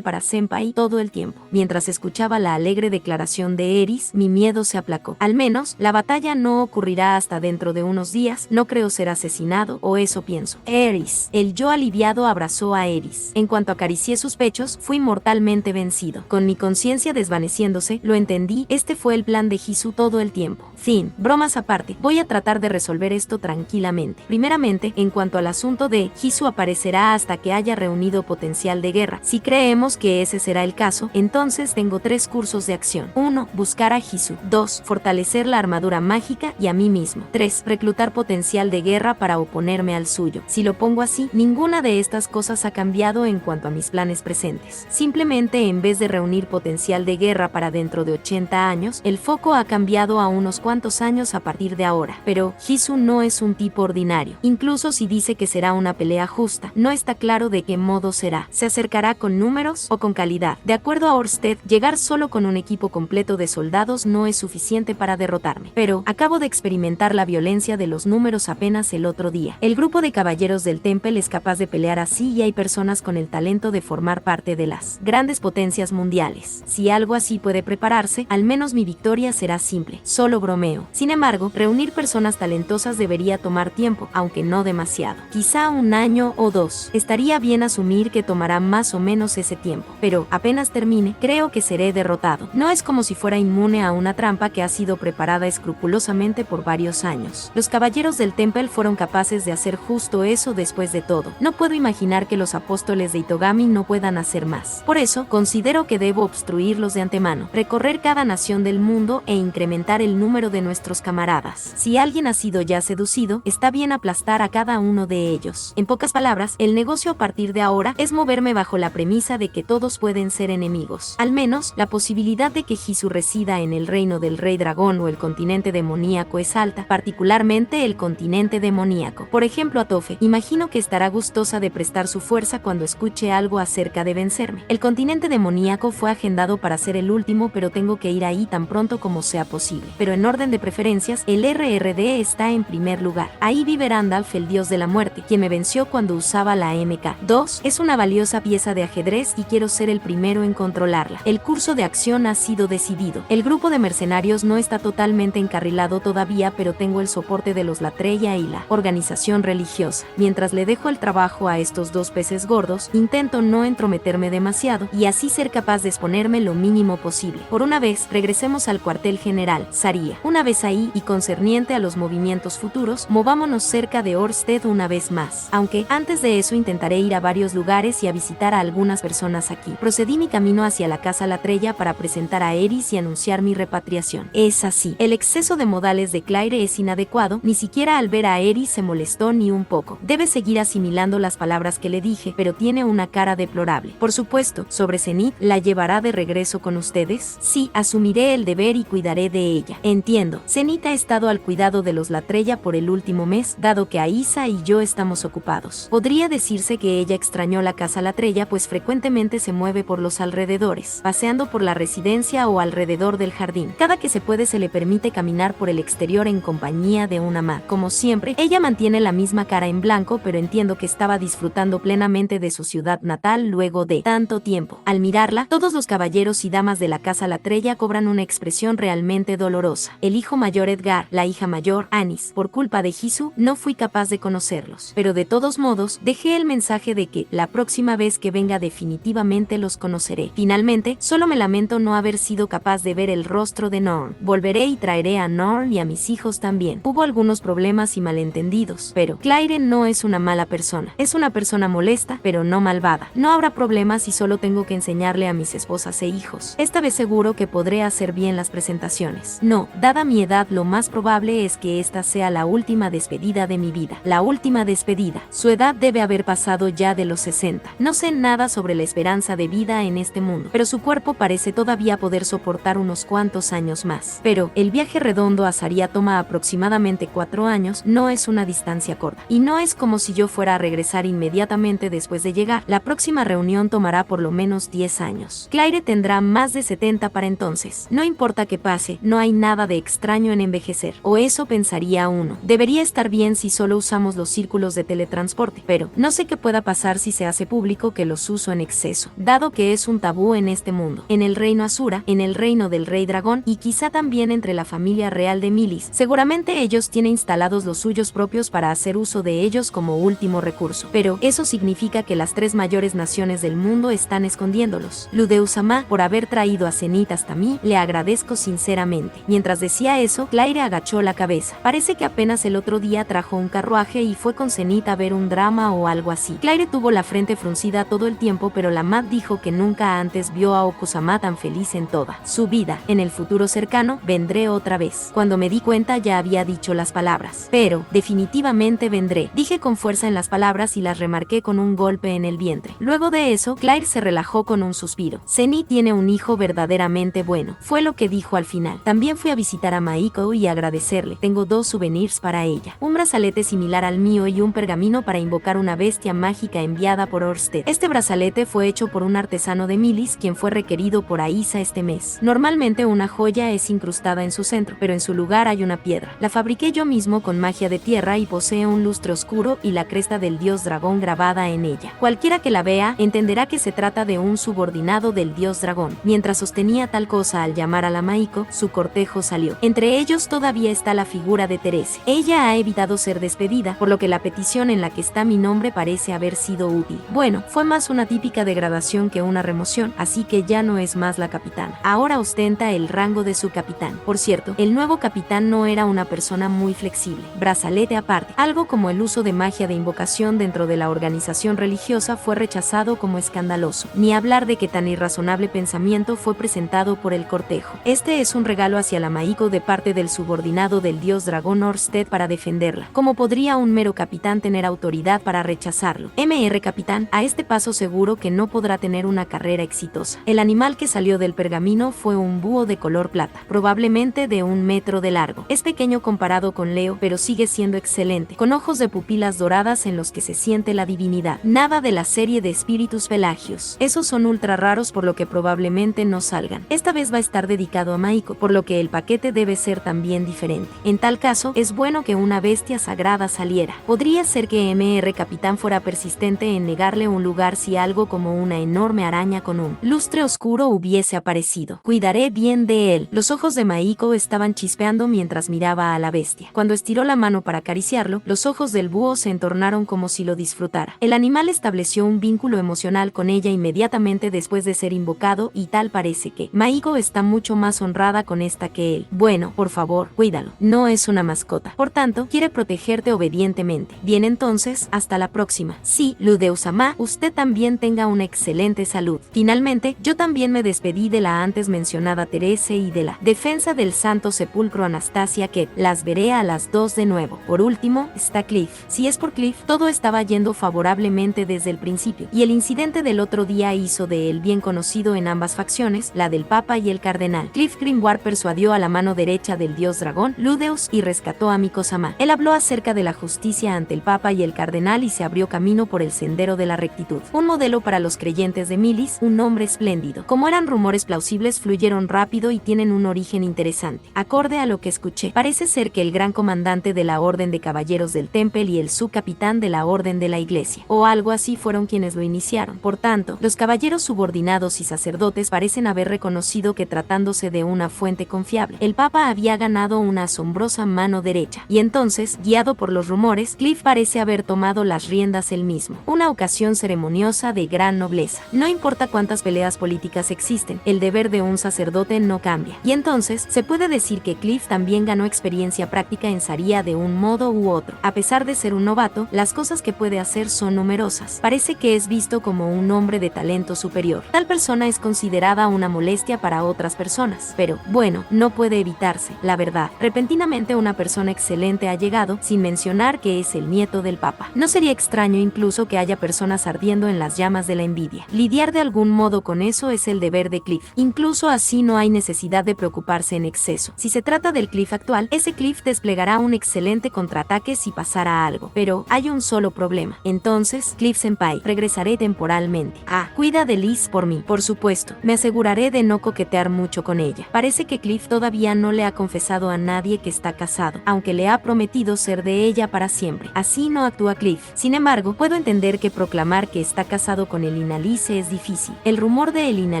Senpai todo el tiempo. Mientras escuchaba la alegre declaración de Eris, mi miedo se aplacó. Al menos, la batalla no ocurrirá hasta dentro de unos días. No creo ser asesinado, o eso pienso. Eris. El yo aliviado abrazó a Eris. En cuanto acaricié sus pechos, fui mortalmente vencido. Con mi conciencia desvaneciéndose, lo entendí. Este fue el plan de Hisu todo el tiempo. Fin. Bromas aparte, voy a tratar de resolver esto tranquilamente. Primeramente, en cuanto al asunto de Hisu aparecerá hasta que haya reunido potencial de guerra. Si creemos que ese será el caso, entonces tengo 3 cursos de acción. 1. Buscar a Hisu. 2. Fortalecer la armadura mágica y a mí mismo. 3. Reclutar potencial de guerra para oponerme al suyo. Si lo pongo así, ninguna de estas cosas ha cambiado en cuanto a mis planes presentes. Simplemente en vez de reunir potencial de guerra para dentro de 80 años, el foco ha cambiado a unos cuantos años a partir de ahora. Pero Hisu no es un tipo ordinario. Incluso si dice que será una pelea justa, no está claro de qué modo será. ¿Se acercará con números o con calidad? De acuerdo a Orsted, llegar solo con un equipo completo de soldados no es suficiente para derrotarme. Pero acabo de experimentar la violencia de los números apenas el otro día. El grupo de caballeros del Temple es capaz de pelear así y hay personas con el talento de formar parte de las grandes potencias mundiales. Si algo así puede prepararse, al menos mi victoria será simple. Solo bromeo. Sin embargo, reunir personas talentosas debería tomar tiempo, aunque no demasiado. Quizá 1 año o 2. Estaría bien asumir que tomará más o menos ese tiempo. Pero apenas termine, creo que seré derrotado. No es como si fuera inmune a una trampa que ha sido preparada escrupulosamente por varios años. Los caballeros del Temple fueron capaces de hacer justo eso después de todo. No puedo imaginar que los apóstoles de Itogami no puedan hacer más. Por eso, considero que debo obstruirlos de antemano, recorrer cada nación del mundo e incrementar el número de nuestros camaradas. Si alguien ha sido ya seducido, está bien aplastar a cada uno de ellos. En pocas palabras, el negocio a partir de ahora es moverme bajo la premisa de que todos pueden ser enemigos. Al menos, la posibilidad de que Hisu resida en el reino del Rey Dragón o el continente demoníaco es alta, particularmente el continente demoníaco. Por ejemplo, Atofe, imagino que estará gustosa de prestar su fuerza cuando escuche algo acerca de vencerme. El continente demoníaco fue agendado para ser el último, pero tengo que ir ahí tan pronto como sea posible. Pero en orden de preferencias, el RRD está en primer lugar. Ahí vive Randalph, el dios de la muerte, quien me venció cuando usaba la MK2. Es una valiosa pieza de ajedrez y quiero ser el primero en controlarla. El curso de acción ha sido decidido. El grupo de mercenarios no está totalmente encarrilado todavía, pero tengo el soporte de los Latreya y la organización religiosa. Mientras le dejo el trabajo a estos 2 peces gordos, intento no entrometerme demasiado y así ser capaz de exponerme lo mínimo posible. Por una vez, regresemos al cuartel general, Saria. Una vez ahí, y concerniente a los movimientos futuros, movámonos cerca de Orsted una vez más. Aunque, antes de eso intentaré ir a varios lugares y a visitar a algunas personas aquí. Procedí mi camino hacia la casa Latreya para presentar a Eris y anunciar mi repatriación. Es así. El exceso de modales de Claire es inadecuado, ni siquiera al ver a Eris se molestó ni un poco. Debe seguir asimilando las palabras que le dije, pero tiene una cara deplorable. Por supuesto, sobre Zenith, ¿la llevará de regreso con ustedes? Sí, asumiré el deber y cuidaré de ella. Entiendo. Zenith ha estado al cuidado de los Latrella por el último mes, dado que Aisa y yo estamos ocupados. Podría decirse que ella extrañó la casa Latrella, pues frecuentemente se mueve por los alrededores, paseando por la residencia o alrededor del jardín. Cada que se puede se le permite caminar por el exterior en compañía de una ma. Como siempre, ella mantiene la misma cara en blanco, pero entiendo que estaba disfrutando plenamente de su ciudad natal luego de tanto tiempo. Al mirarla, todos los caballeros y damas de la casa Latrella cobran una expresión realmente dolorosa. El hijo mayor Edgar, la hija mayor Anis. Por culpa de Jisoo, no fui capaz de conocerlos. Pero de todos modos, dejé el mensaje de que la próxima vez que venga definitivamente los conoceré. Finalmente, solo me lamento no haber sido capaz de ver el rostro de Norn. Volveré y traeré a Norn y a mis hijos también. Hubo algunos problemas y malentendidos, pero Claire no es una mala persona. Es una persona molesta, pero no malvada. No habrá problemas y solo tengo que enseñarle a mis esposas e hijos. Esta vez seguro que podré hacer bien las presentaciones. No, dada mi edad, lo más probable es que esta sea la última despedida de mi vida. La última despedida. Su edad debe haber pasado ya de los 60. No sé nada sobre la esperanza de vida en este mundo, pero su cuerpo parece todavía poder soportar unos cuantos años más. Pero el viaje redondo a Saria toma aproximadamente 4 años, no es una distancia corta. Y no es como si yo fuera a regresar inmediatamente después de llegar. La próxima reunión tomará por lo menos 10 años. Claire tendrá más de 70 para entonces. No importa que pase, no hay nada de extraño en envejecer. O eso pensaría uno. Debería estar bien si solo usamos los círculos de teletransporte, pero no sé qué pueda pasar si se hace público que los uso en exceso, dado que es un tabú en este mundo. En el reino Asura, en el reino del rey dragón y quizá también entre la familia real de Milis, seguramente ellos tienen instalados los suyos propios para hacer uso de ellos como último recurso. Pero eso significa que las 3 mayores naciones del mundo están escondiéndolos. Ludeus-sama, por haber traído a Zenith hasta mí, le agradezco sinceramente. Mientras decía eso, Claire agachó la cabeza. Parece que apenas el otro día trajo un carruaje y fue con Zenith a ver un drama o algo así. Claire tuvo la frente fruncida todo el tiempo, pero la Mat dijo que nunca antes vio a Okusama tan feliz en toda su vida. En el futuro cercano, vendré otra vez. Cuando me di cuenta ya había dicho las palabras. Pero, definitivamente vendré. Dije con fuerza en las palabras y las remarqué con un golpe en el vientre. Luego de eso, Claire se relajó con un suspiro. Zenith tiene un hijo verdaderamente bueno. Fue lo que dijo al final. También fui a visitar a Maiko y agradecerle. Tengo 2 souvenirs para ella. Un brazalete similar al mío y un pergamino para invocar una bestia mágica enviada por Orsted. Este brazalete fue hecho por un artesano de Milis, quien fue requerido por Aisa este mes. Normalmente una joya es incrustada en su centro, pero en su lugar hay una piedra. La fabriqué yo mismo con magia de tierra y posee un lustre oscuro y la cresta del dios dragón grabada en ella. Cualquiera que la vea entenderá que se trata de un subordinado del dios dragón. Mientras sostenía tal cosa al llamar a la Maiko, su cortejo salió. Entre ellos todavía está la figura de Therese. Ella ha evitado ser despedida, por lo que la petición en la que está mi nombre parece haber sido útil. Bueno, fue más una típica degradación que una remoción, así que ya no es más la capitana. Ahora ostenta el rango de su capitán. Por cierto, el nuevo capitán no era una persona muy flexible. Brazalete aparte. Algo como el uso de magia de invocación dentro de la organización religiosa fue rechazado como escandaloso. Ni hablar de que tan irrazonable pensamiento fue presentado por el cortejo. Este es un regalo hacia la Maiko de parte del subordinado del dios dragón Orsted para defenderla. ¿Cómo podría un mero capitán tener autoridad para rechazarlo? Mr. Capitán, a este paso seguro que no podrá tener una carrera exitosa. El animal que salió del pergamino fue un búho de color plata, probablemente de 1 metro de largo. Es pequeño comparado con Leo, pero sigue siendo excelente, con ojos de pupilas doradas en los que se siente la divinidad. Nada de la serie de espíritus pelagios. Esos son ultra raros, por lo que probablemente no salgan. Esta vez va a estar dedicado a Maiko, por lo que el paquete debe ser también diferente. En tal caso, es bueno que una bestia sagrada saliera. Podría ser que Mr. Capitán fuera persistente en negarle un lugar si algo como una enorme araña con un lustre oscuro hubiese aparecido. Cuidaré bien de él. Los ojos de Maiko estaban chispeando mientras miraba a la bestia. Cuando estiró la mano para acariciarlo, los ojos del búho se entornaron como si lo disfrutara. El animal estableció un vínculo emocional con ella inmediatamente después de ser invocado y tal parece que Maiko está mucho más honrada con esta que él. Bueno, por favor, cuídalo. No es una mascota. Por tanto, quiere protegerte obedientemente. Bien, entonces, hasta la próxima. Sí, Ludeus-sama, usted también tenga una excelente salud. Finalmente, yo también me despedí de la antes mencionada Therese y de la defensa del Santo Sepulcro Anastasia, que las veré a las 2 de nuevo. Por último, está Cliff. Si es por Cliff, todo estaba yendo favorablemente desde el principio, y el incidente del otro día hizo de él bien conocido en ambas facciones, la del Papa y el Cardenal. Cliff Grimward persuadió a la mano derecha del dios dragón, Ludeus, y rescató a Miko-sama. Él habló acerca de la justicia ante el Papa y el Cardenal y se abrió camino por el sendero de la rectitud. Un modelo para los creyentes de Milis, un hombre espléndido. Como eran rumores plausibles, fluyeron rápido y tienen un origen interesante. Acorde a lo que escuché, parece ser que el gran comandante de la Orden de Caballeros del Temple y el subcapitán de la Orden de la Iglesia, o algo así, fueron quienes lo iniciaron. Por tanto, los caballeros subordinados y sacerdotes parecen haber reconocido que tratándose de una fuente confiable, el Papa había ganado una asombrosa mano derecha. Y entonces, guiado por los rumores, Cliff parece haber tomado las riendas él mismo. Una ocasión ceremoniosa de gran nobleza. No importa cuántas peleas políticas existen, el deber de un sacerdote no cambia. Y entonces, se puede decir que Cliff también ganó experiencia práctica en Saria de un modo u otro. A pesar de ser un novato, las cosas que puede hacer son numerosas. Parece que es visto como un hombre de talento superior. Tal persona es considerada una molestia para otras personas. Pero, bueno, no puede evitarse, la verdad. Repentinamente una persona excelente ha llegado, sin mencionar que es el nieto del Papa. No sería extraño incluso que haya personas ardiendo en las llamas de la envidia. Lidiar de algún modo con eso es el deber de Cliff. Incluso así no hay necesidad de preocuparse en exceso. Si se trata del Cliff actual, ese Cliff desplegará un excelente contraataque si pasara algo. Pero hay un solo problema. Entonces, Cliff-senpai, regresaré temporalmente. Cuida de Liz por mí, por supuesto. Me aseguraré de no coquetear mucho con ella. Parece que Cliff todavía no le ha confesado a nadie que está casado, aunque le ha prometido ser de ella para siempre. Así no actúa Cliff. Sin embargo, puedo entender que proclamar que está casado con Elina Liz es difícil. El rumor de Elina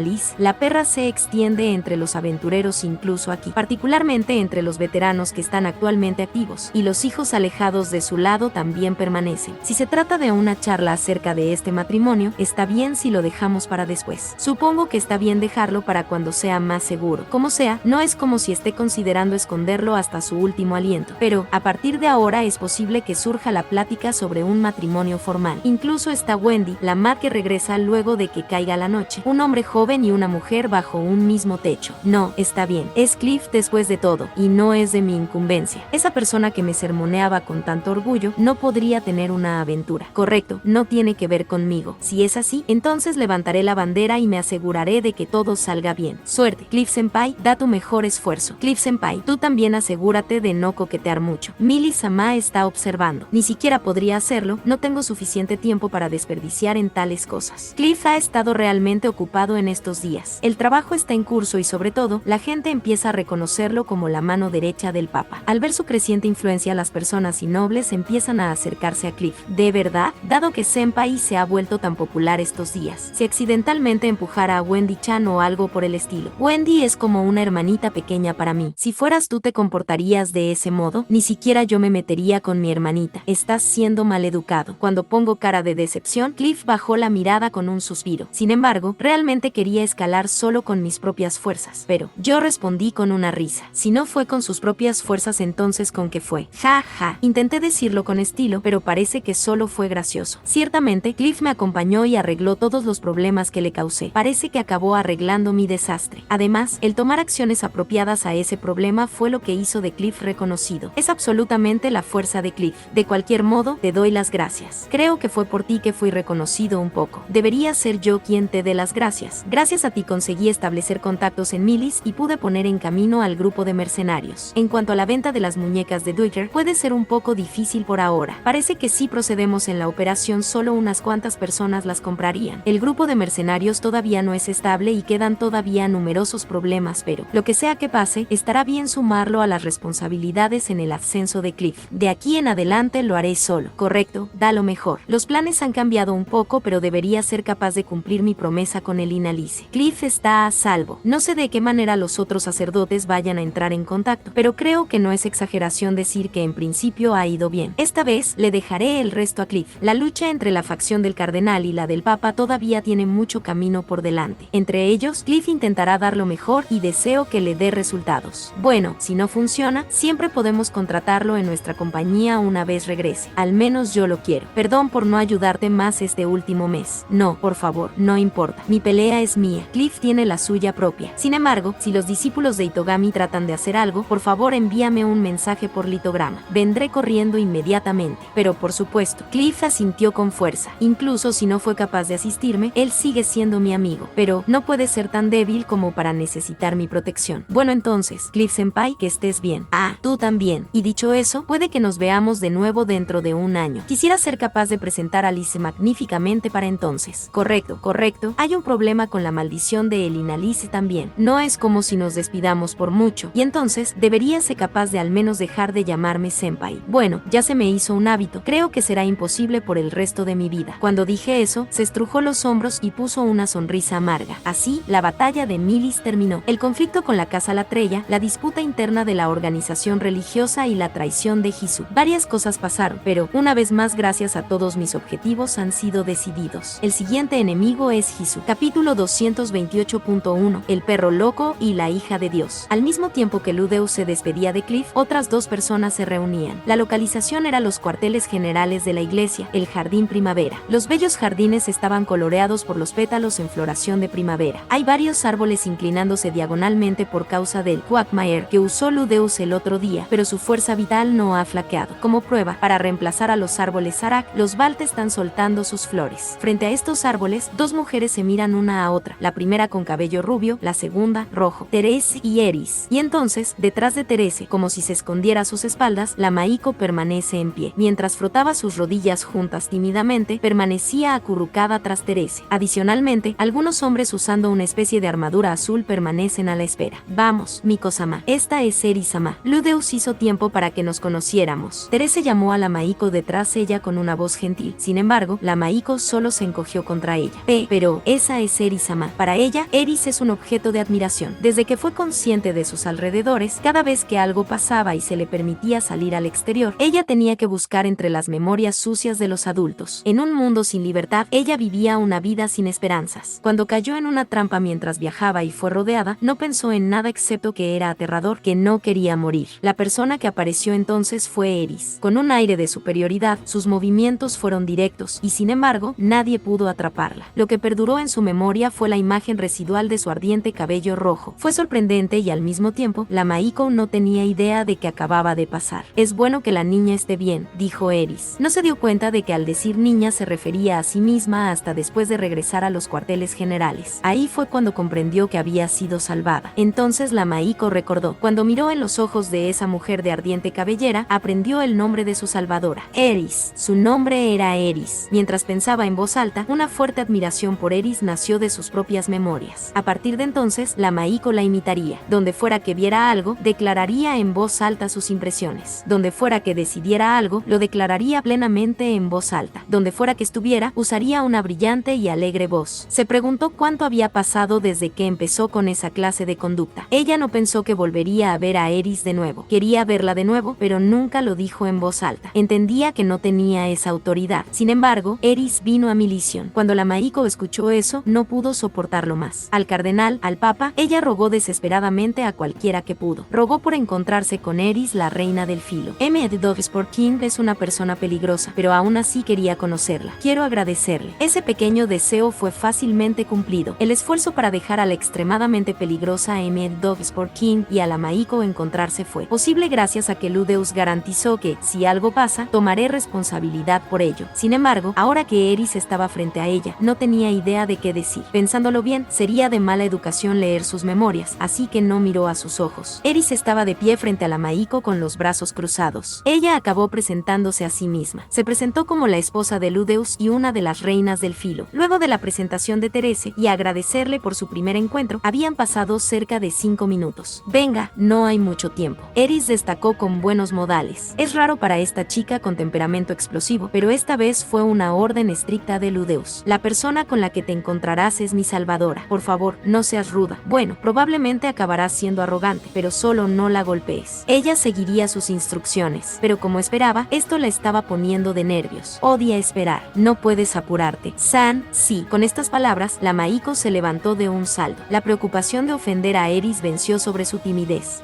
Liz, la perra, se extiende entre los aventureros incluso aquí, particularmente entre los veteranos que están actualmente activos, y los hijos alejados de su lado también permanecen. Si se trata de una charla acerca de este matrimonio, está bien si lo dejamos para después. Supongo que está bien dejarlo para cuando sea más seguro. Como sea, no es como si esté considerando esconderlo hasta su último aliento, pero a partir de ahora es posible que surja la plática sobre un matrimonio formal. Incluso está Wendy, la Matt que regresa luego de que caiga la noche, un hombre joven y una mujer bajo un mismo techo. No, está bien, es Cliff después de todo, y no es de mi incumbencia. Esa persona que me sermoneaba con tanto orgullo no podría tener una aventura. Correcto, no tiene que ver conmigo. Si es así, entonces levantaré la bandera y me aseguraré de que todo salga bien. Suerte, Cliff-senpai, da tu mejor esfuerzo. Cliff-senpai, tú también asegúrate de no coquetear mucho. Millie-sama está observando. Ni siquiera podría hacerlo, no tengo suficiente tiempo para desperdiciar en tales cosas. Cliff ha estado realmente ocupado en estos días. El trabajo está en curso y sobre todo, la gente empieza a reconocerlo como la mano derecha del Papa. Al ver su creciente influencia, las personas y nobles empiezan a acercarse a Cliff. ¿De verdad? Dado que Senpai se ha vuelto tan popular estos días, si accidentalmente empujara a Wendy-chan o algo por el estilo. Wendy es como una hermanita pequeña para mí. Si fueras tú, ¿te comportarías de ese modo? Ni siquiera yo me metería con mi hermanita. Estás siendo maleducado. Cuando pongo cara de decepción, Cliff bajó la mirada con un suspiro. Sin embargo, realmente quería escalar solo con mis propias fuerzas. Pero yo respondí con una risa. Si no fue con sus propias fuerzas, entonces ¿con qué fue? Ja, ja. Intenté decirlo con estilo, pero parece que solo fue gracioso. Ciertamente, Cliff me acompañó y arregló todos los problemas que le causé. Parece que acabó arreglando mi desastre. Además, el tomar acciones apropiadas a ese problema fue lo que hizo de Cliff reconocido. Es absolutamente la fuerza de Cliff. De cualquier modo, te doy las gracias. Creo que fue por ti que fui reconocido un poco. Debería ser yo quien te dé las gracias. Gracias a ti conseguí establecer contactos en Milis y pude poner en camino al grupo de mercenarios. En cuanto a la venta de las muñecas de Dwicker, puede ser un poco difícil por ahora. Parece que si procedemos en la operación, solo unas cuantas personas las comprarían. El grupo de mercenarios todavía no es estable y quedan todavía numerosos problemas, pero lo que sea que pase, estará bien sumarlo a las responsabilidades en el ascenso de Cliff. De aquí en adelante lo haré solo. Correcto, da lo mejor. Los planes han cambiado un poco, pero debería ser capaz de cumplir mi promesa con Elina Lice. Cliff está a salvo. No sé de qué manera los otros sacerdotes vayan a entrar en contacto, pero creo que no es exageración decir que en principio ha ido bien. Esta vez le dejaré el resto a Cliff. La lucha entre la facción del Cardenal y la del Papa todavía tiene mucho camino por delante. Entre ellos, Cliff intentará dar lo mejor y deseo que le dé resultados. Bueno, si no funciona, siempre podemos contratarlo en nuestra compañía una vez regrese. Al menos yo lo quiero. Perdón por no ayudarte más este último mes. No, por favor, no importa. Mi pelea es mía. Cliff tiene la suya propia. Sin embargo, si los discípulos de Itogami tratan de hacer algo, por favor envíame un mensaje por litograma. Vendré corriendo inmediatamente. amablemente. Pero por supuesto, Cliff asintió con fuerza. Incluso si no fue capaz de asistirme, él sigue siendo mi amigo. Pero no puede ser tan débil como para necesitar mi protección. Bueno entonces, Cliff-senpai, que estés bien. Ah, tú también. Y dicho eso, puede que nos veamos de nuevo dentro de un año. Quisiera ser capaz de presentar a Alice magníficamente para entonces. Correcto, correcto. Hay un problema con la maldición de Elina Alice también. No es como si nos despidamos por mucho. Y entonces, debería ser capaz de al menos dejar de llamarme senpai. Bueno, ya se me hizo un hábito. Creo que será imposible por el resto de mi vida. Cuando dije eso, se estrujó los hombros y puso una sonrisa amarga. Así, la batalla de Milis terminó. El conflicto con la Casa Latreia, la disputa interna de la organización religiosa y la traición de Hisu. Varias cosas pasaron, pero una vez más gracias a todos mis objetivos han sido decididos. El siguiente enemigo es Hisu. Capítulo 228.1. El perro loco y la hija de Dios. Al mismo tiempo que Ludeus se despedía de Cliff, otras dos personas se reunían. La localización era los cuarteles generales de la iglesia, el jardín primavera. Los bellos jardines estaban coloreados por los pétalos en floración de primavera. Hay varios árboles inclinándose diagonalmente por causa del quagmire que usó Ludeus el otro día, pero su fuerza vital no ha flaqueado. Como prueba, para reemplazar a los árboles Zarak, los Valte están soltando sus flores. Frente a estos árboles, dos mujeres se miran una a otra, la primera con cabello rubio, la segunda rojo, Therese y Eris. Y entonces, detrás de Therese, como si se escondiera a sus espaldas, la Maiko permanece en pie. Mientras frotaba sus rodillas juntas tímidamente, permanecía acurrucada tras Therese. Adicionalmente, algunos hombres usando una especie de armadura azul permanecen a la espera. Vamos, Miko-sama. Esta es Eri-sama. Ludeus hizo tiempo para que nos conociéramos. Therese llamó a la Maiko detrás ella con una voz gentil. Sin embargo, la Maiko solo se encogió contra ella. Pero esa es Eri-sama. Para ella, Eris es un objeto de admiración. Desde que fue consciente de sus alrededores, cada vez que algo pasaba y se le permitía salir al exterior, ella tenía que buscar entre las memorias sucias de los adultos. En un mundo sin libertad, ella vivía una vida sin esperanzas. Cuando cayó en una trampa mientras viajaba y fue rodeada, no pensó en nada excepto que era aterrador, que no quería morir. La persona que apareció entonces fue Eris. Con un aire de superioridad, sus movimientos fueron directos, y sin embargo, nadie pudo atraparla. Lo que perduró en su memoria fue la imagen residual de su ardiente cabello rojo. Fue sorprendente y al mismo tiempo, la Maiko no tenía idea de que acababa de pasar. Es bueno que la niña esté bien, dijo Eris. No se dio cuenta de que al decir niña se refería a sí misma hasta después de regresar a los cuarteles generales. Ahí fue cuando comprendió que había sido salvada. Entonces la Maiko recordó. Cuando miró en los ojos de esa mujer de ardiente cabellera, aprendió el nombre de su salvadora. Eris. Su nombre era Eris. Mientras pensaba en voz alta, una fuerte admiración por Eris nació de sus propias memorias. A partir de entonces, la Maiko la imitaría. Donde fuera que viera algo, declararía en voz alta sus impresiones. Donde fuera que decidiera algo, lo declararía plenamente en voz alta. Donde fuera que estuviera, usaría una brillante y alegre voz. Se preguntó cuánto había pasado desde que empezó con esa clase de conducta. Ella no pensó que volvería a ver a Eris de nuevo. Quería verla de nuevo, pero nunca lo dijo en voz alta. Entendía que no tenía esa autoridad. Sin embargo, Eris vino a Milicion. Cuando la Maiko escuchó eso, no pudo soportarlo más. Al cardenal, al papa, ella rogó desesperadamente a cualquiera que pudo. Rogó por encontrarse con Eris, la reina del filo. Dogsport King es una persona peligrosa, pero aún así quería conocerla. Quiero agradecerle. Ese pequeño deseo fue fácilmente cumplido. El esfuerzo para dejar a la extremadamente peligrosa Dogsport King y a la Maiko encontrarse fue posible gracias a que Ludeus garantizó que, si algo pasa, tomaré responsabilidad por ello. Sin embargo, ahora que Eris estaba frente a ella, no tenía idea de qué decir. Pensándolo bien, sería de mala educación leer sus memorias, así que no miró a sus ojos. Eris estaba de pie frente a la Maiko con los brazos cruzados. Ella acabó presentándose a sí misma. Se presentó como la esposa de Ludeus y una de las reinas del filo. Luego de la presentación de Therese y agradecerle por su primer encuentro, habían pasado cerca de 5 minutos. Venga, no hay mucho tiempo. Eris destacó con buenos modales. Es raro para esta chica con temperamento explosivo, pero esta vez fue una orden estricta de Ludeus. La persona con la que te encontrarás es mi salvadora. Por favor, no seas ruda. Bueno, probablemente acabarás siendo arrogante, pero solo no la golpees. Ella seguiría sus instrucciones, pero como esperaba, esto la estaba poniendo de nervios. Odia esperar. No puedes apurarte. San, sí. Con estas palabras, la Maiko se levantó de un salto. La preocupación de ofender a Eris venció sobre su timidez.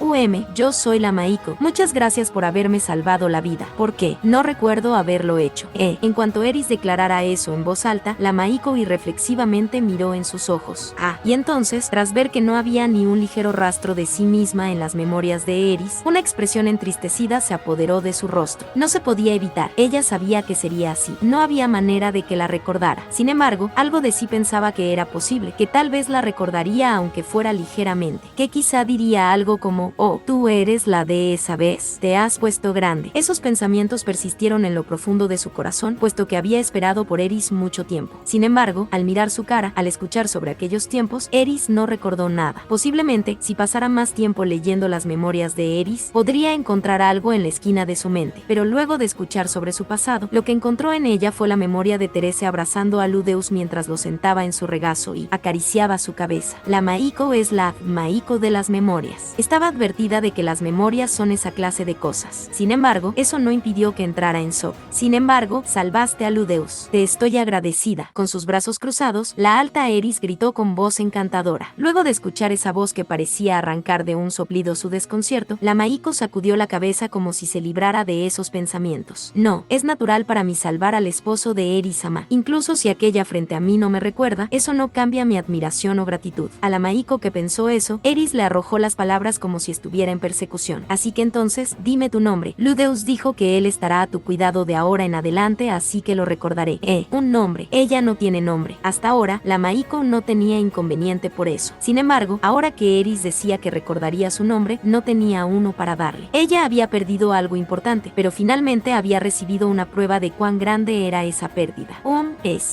Yo soy la Maiko. Muchas gracias por haberme salvado la vida. ¿Por qué? No recuerdo haberlo hecho. En cuanto Eris declarara eso en voz alta, la Maiko irreflexivamente miró en sus ojos. Y entonces, tras ver que no había ni un ligero rastro de sí misma en las memorias de Eris, una expresión entristecida se apoderó de su rostro. No se podía evitar. Ella sabía que sería así. No había manera de que la recordara. Sin embargo, algo de sí pensaba que era posible, que tal vez la recordaría aunque fuera ligeramente, que quizá diría algo como: oh, tú eres la de esa vez, te has puesto grande. Esos pensamientos persistieron en lo profundo de su corazón, puesto que había esperado por Eris mucho tiempo. Sin embargo, al mirar su cara, al escuchar sobre aquellos tiempos, Eris no recordó nada. Posiblemente, si pasara más tiempo leyendo las memorias de Eris, podría encontrar algo en la esquina de su mente. Pero luego de escuchar sobre su pasado, lo que encontró en ella fue la memoria de Terese abrazando a Ludeus mientras lo sentaba en su regazo y acariciaba su cabeza. La Maiko es la Maiko de las memorias. Estaba advertida de que las memorias son esa clase de cosas. Sin embargo, eso no impidió que entrara en shock. Sin embargo, salvaste a Ludeus. Te estoy agradecida. Con sus brazos cruzados, la alta Eris gritó con voz encantadora. Luego de escuchar esa voz que parecía arrancar de un soplido su desconcierto, la Maiko sacudió la cabeza como si se librara de esos pensamientos. No, es natural para mí salvar al esposo de Eris-sama. Incluso si aquella frente a mí no me recuerda, eso no cambia mi admiración o gratitud. A la Maiko que pensó eso, Eris le arrojó las palabras como si estuviera en persecución. Así que entonces, dime tu nombre. Ludeus dijo que él estará a tu cuidado de ahora en adelante, así que lo recordaré. Un nombre. Ella no tiene nombre. Hasta ahora, la Maiko no tenía inconveniente por eso. Sin embargo, ahora que Eris decía que recordaría su nombre, no tenía uno para darle. Ella había perdido algo importante, pero finalmente había recibido una prueba de cuán grande era esa pérdida.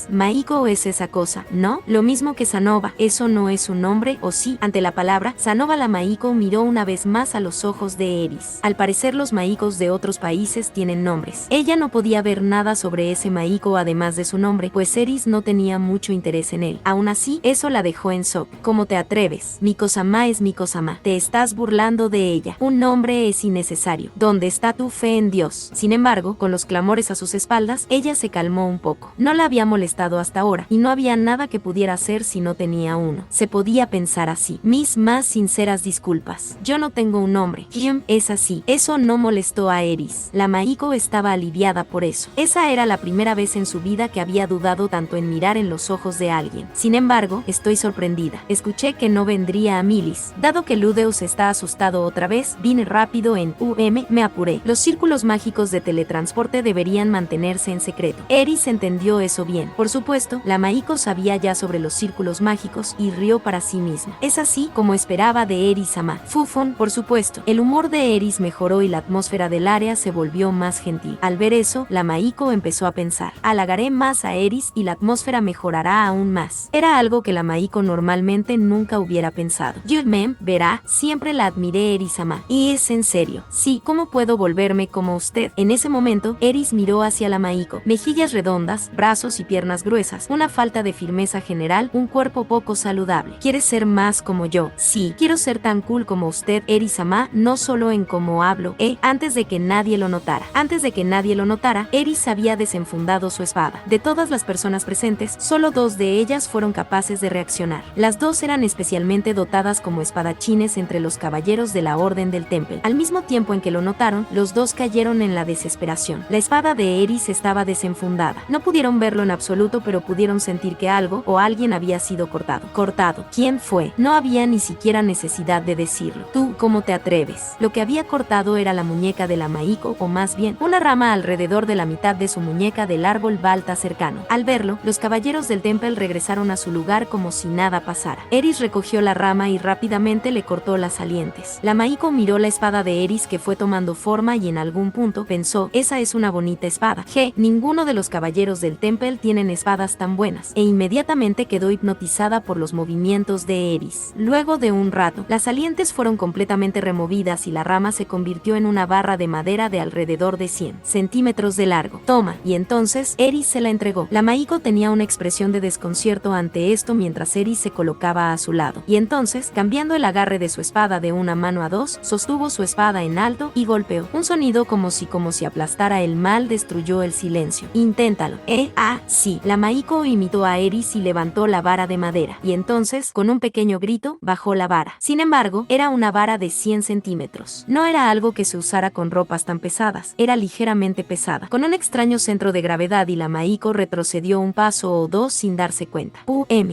Maiko es esa cosa, ¿no? Lo mismo que Sanova. ¿Eso no es un nombre, o sí? Ante la palabra Sanova, la Maiko miró una vez más a los ojos de Eris. Al parecer los Maikos de otros países tienen nombres. Ella no podía ver nada sobre ese Maiko además de su nombre, pues Eris no tenía mucho interés en él. Aún así, eso la dejó en shock. ¿Cómo te atreves? Miko-sama es Miko-sama. Te estás burlando de ella. Un nombre es innecesario. ¿Dónde está tu fe en Dios? Sin embargo, con los clamores a sus espaldas, ella se calmó un poco. No la había molestado hasta ahora, y no había nada que pudiera hacer si no tenía uno. Se podía pensar así. Mis más sinceras disculpas. Yo no tengo un nombre. Es así. Eso no molestó a Eris. La Maiko estaba aliviada por eso. Esa era la primera vez en su vida que había dudado tanto en mirar en los ojos de alguien. Sin embargo, estoy sorprendida. Escuché que no vendría a Milis. Dado que Ludeus está asustado otra vez, vine rápido en me apuré. Los círculos mágicos de teletransporte deberían mantenerse en secreto. Eris entendió eso bien. Por supuesto, la Maiko sabía ya sobre los círculos mágicos y rió para sí misma. Es así como esperaba de Eris-sama. Fufon, por supuesto. El humor de Eris mejoró y la atmósfera del área se volvió más gentil. Al ver eso, la Maiko empezó a pensar: halagaré más a Eris y la atmósfera mejorará aún más. Era algo que la Maiko normalmente nunca hubiera pensado. Verá, siempre la admiré, Eris-sama. Y es en serio. Sí, ¿cómo puedo volverme como usted? En ese momento, Eris miró hacia la Maiko. Mejillas redondas, brazos y piernas gruesas, una falta de firmeza general, un cuerpo poco saludable. ¿Quieres ser más como yo? Sí, quiero ser tan cool como usted, Eris-sama, no solo en cómo hablo. Antes de que nadie lo notara. Antes de que nadie lo notara, Eris había desenfundado su espada. De todas las personas presentes, solo dos de ellas fueron capaces de reaccionar. Las dos eran especialmente dotadas como espadachines entre los caballeros de la Orden del Temple. Al mismo tiempo en que lo notaron, los dos cayeron en la desesperación. La espada de Eris estaba desenfundada. No pudieron verlo en absoluto, pero pudieron sentir que algo o alguien había sido cortado. ¿Cortado? ¿Quién fue? No había ni siquiera necesidad de decirlo. Tú, ¿cómo te atreves? Lo que había cortado era la muñeca de la Maiko, o más bien, una rama alrededor de la mitad de su muñeca del árbol Balta cercano. Al verlo, los caballeros del Temple regresaron a su lugar como si nada pasara. Eris recogió la rama y rápidamente le cortó las salientes. La Maiko miró la espada de Eris que fue tomando forma y en algún punto pensó: esa es una bonita espada. Ninguno de los caballeros del Temple tienen espadas tan buenas. E inmediatamente quedó hipnotizada por los movimientos de Eris. Luego de un rato, las salientes fueron completamente removidas y la rama se convirtió en una barra de madera de alrededor de 100 centímetros de largo. Toma. Y entonces, Eris se la entregó. La Maiko tenía una expresión de desconcierto ante esto mientras Eris se colocaba a su lado. Y entonces, cambiando el agarre de su espada de una mano a dos, sostuvo su espada en alto y golpeó. Un sonido como si aplastara el mal destruyó el silencio. Inténtalo. Sí. La Maiko imitó a Eris y levantó la vara de madera. Y entonces, con un pequeño grito, bajó la vara. Sin embargo, era una vara de 100 centímetros. No era algo que se usara con ropas tan pesadas. Era ligeramente pesada, con un extraño centro de gravedad, y la Maiko retrocedió un paso o dos sin darse cuenta.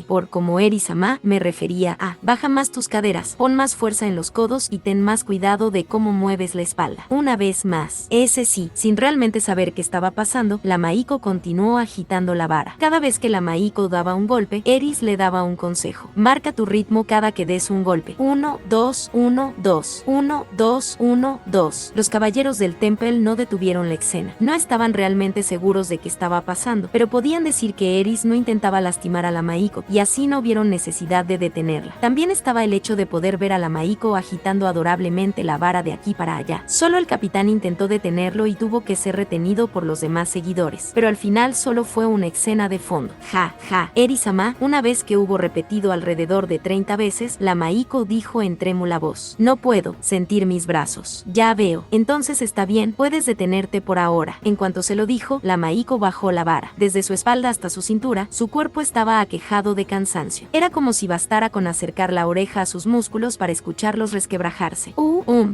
Por como Eris-sama me refería a: baja más tus caderas, pon más fuerza en los codos y ten más cuidado de cómo mueves la espalda. Una vez más. Es Dice sí, sin realmente saber qué estaba pasando, la Maiko continuó agitando la vara. Cada vez que la Maiko daba un golpe, Eris le daba un consejo. Marca tu ritmo cada que des un golpe. 1, 2, 1, 2, 1, 2, 1, 2. Los caballeros del Temple no detuvieron la escena. No estaban realmente seguros de qué estaba pasando, pero podían decir que Eris no intentaba lastimar a la Maiko, y así no vieron necesidad de detenerla. También estaba el hecho de poder ver a la Maiko agitando adorablemente la vara de aquí para allá. Solo el capitán intentó detenerlo y tuvo que ser retenido por los demás seguidores, pero al final solo fue una escena de fondo. Ja, ja. Eris-sama, una vez que hubo repetido alrededor de 30 veces, la Maiko dijo en trémula voz: no puedo sentir mis brazos. Ya veo. Entonces está bien, puedes detenerte por ahora. En cuanto se lo dijo, la Maiko bajó la vara. Desde su espalda hasta su cintura, su cuerpo estaba aquejado de cansancio. Era como si bastara con acercar la oreja a sus músculos para escucharlos resquebrajarse.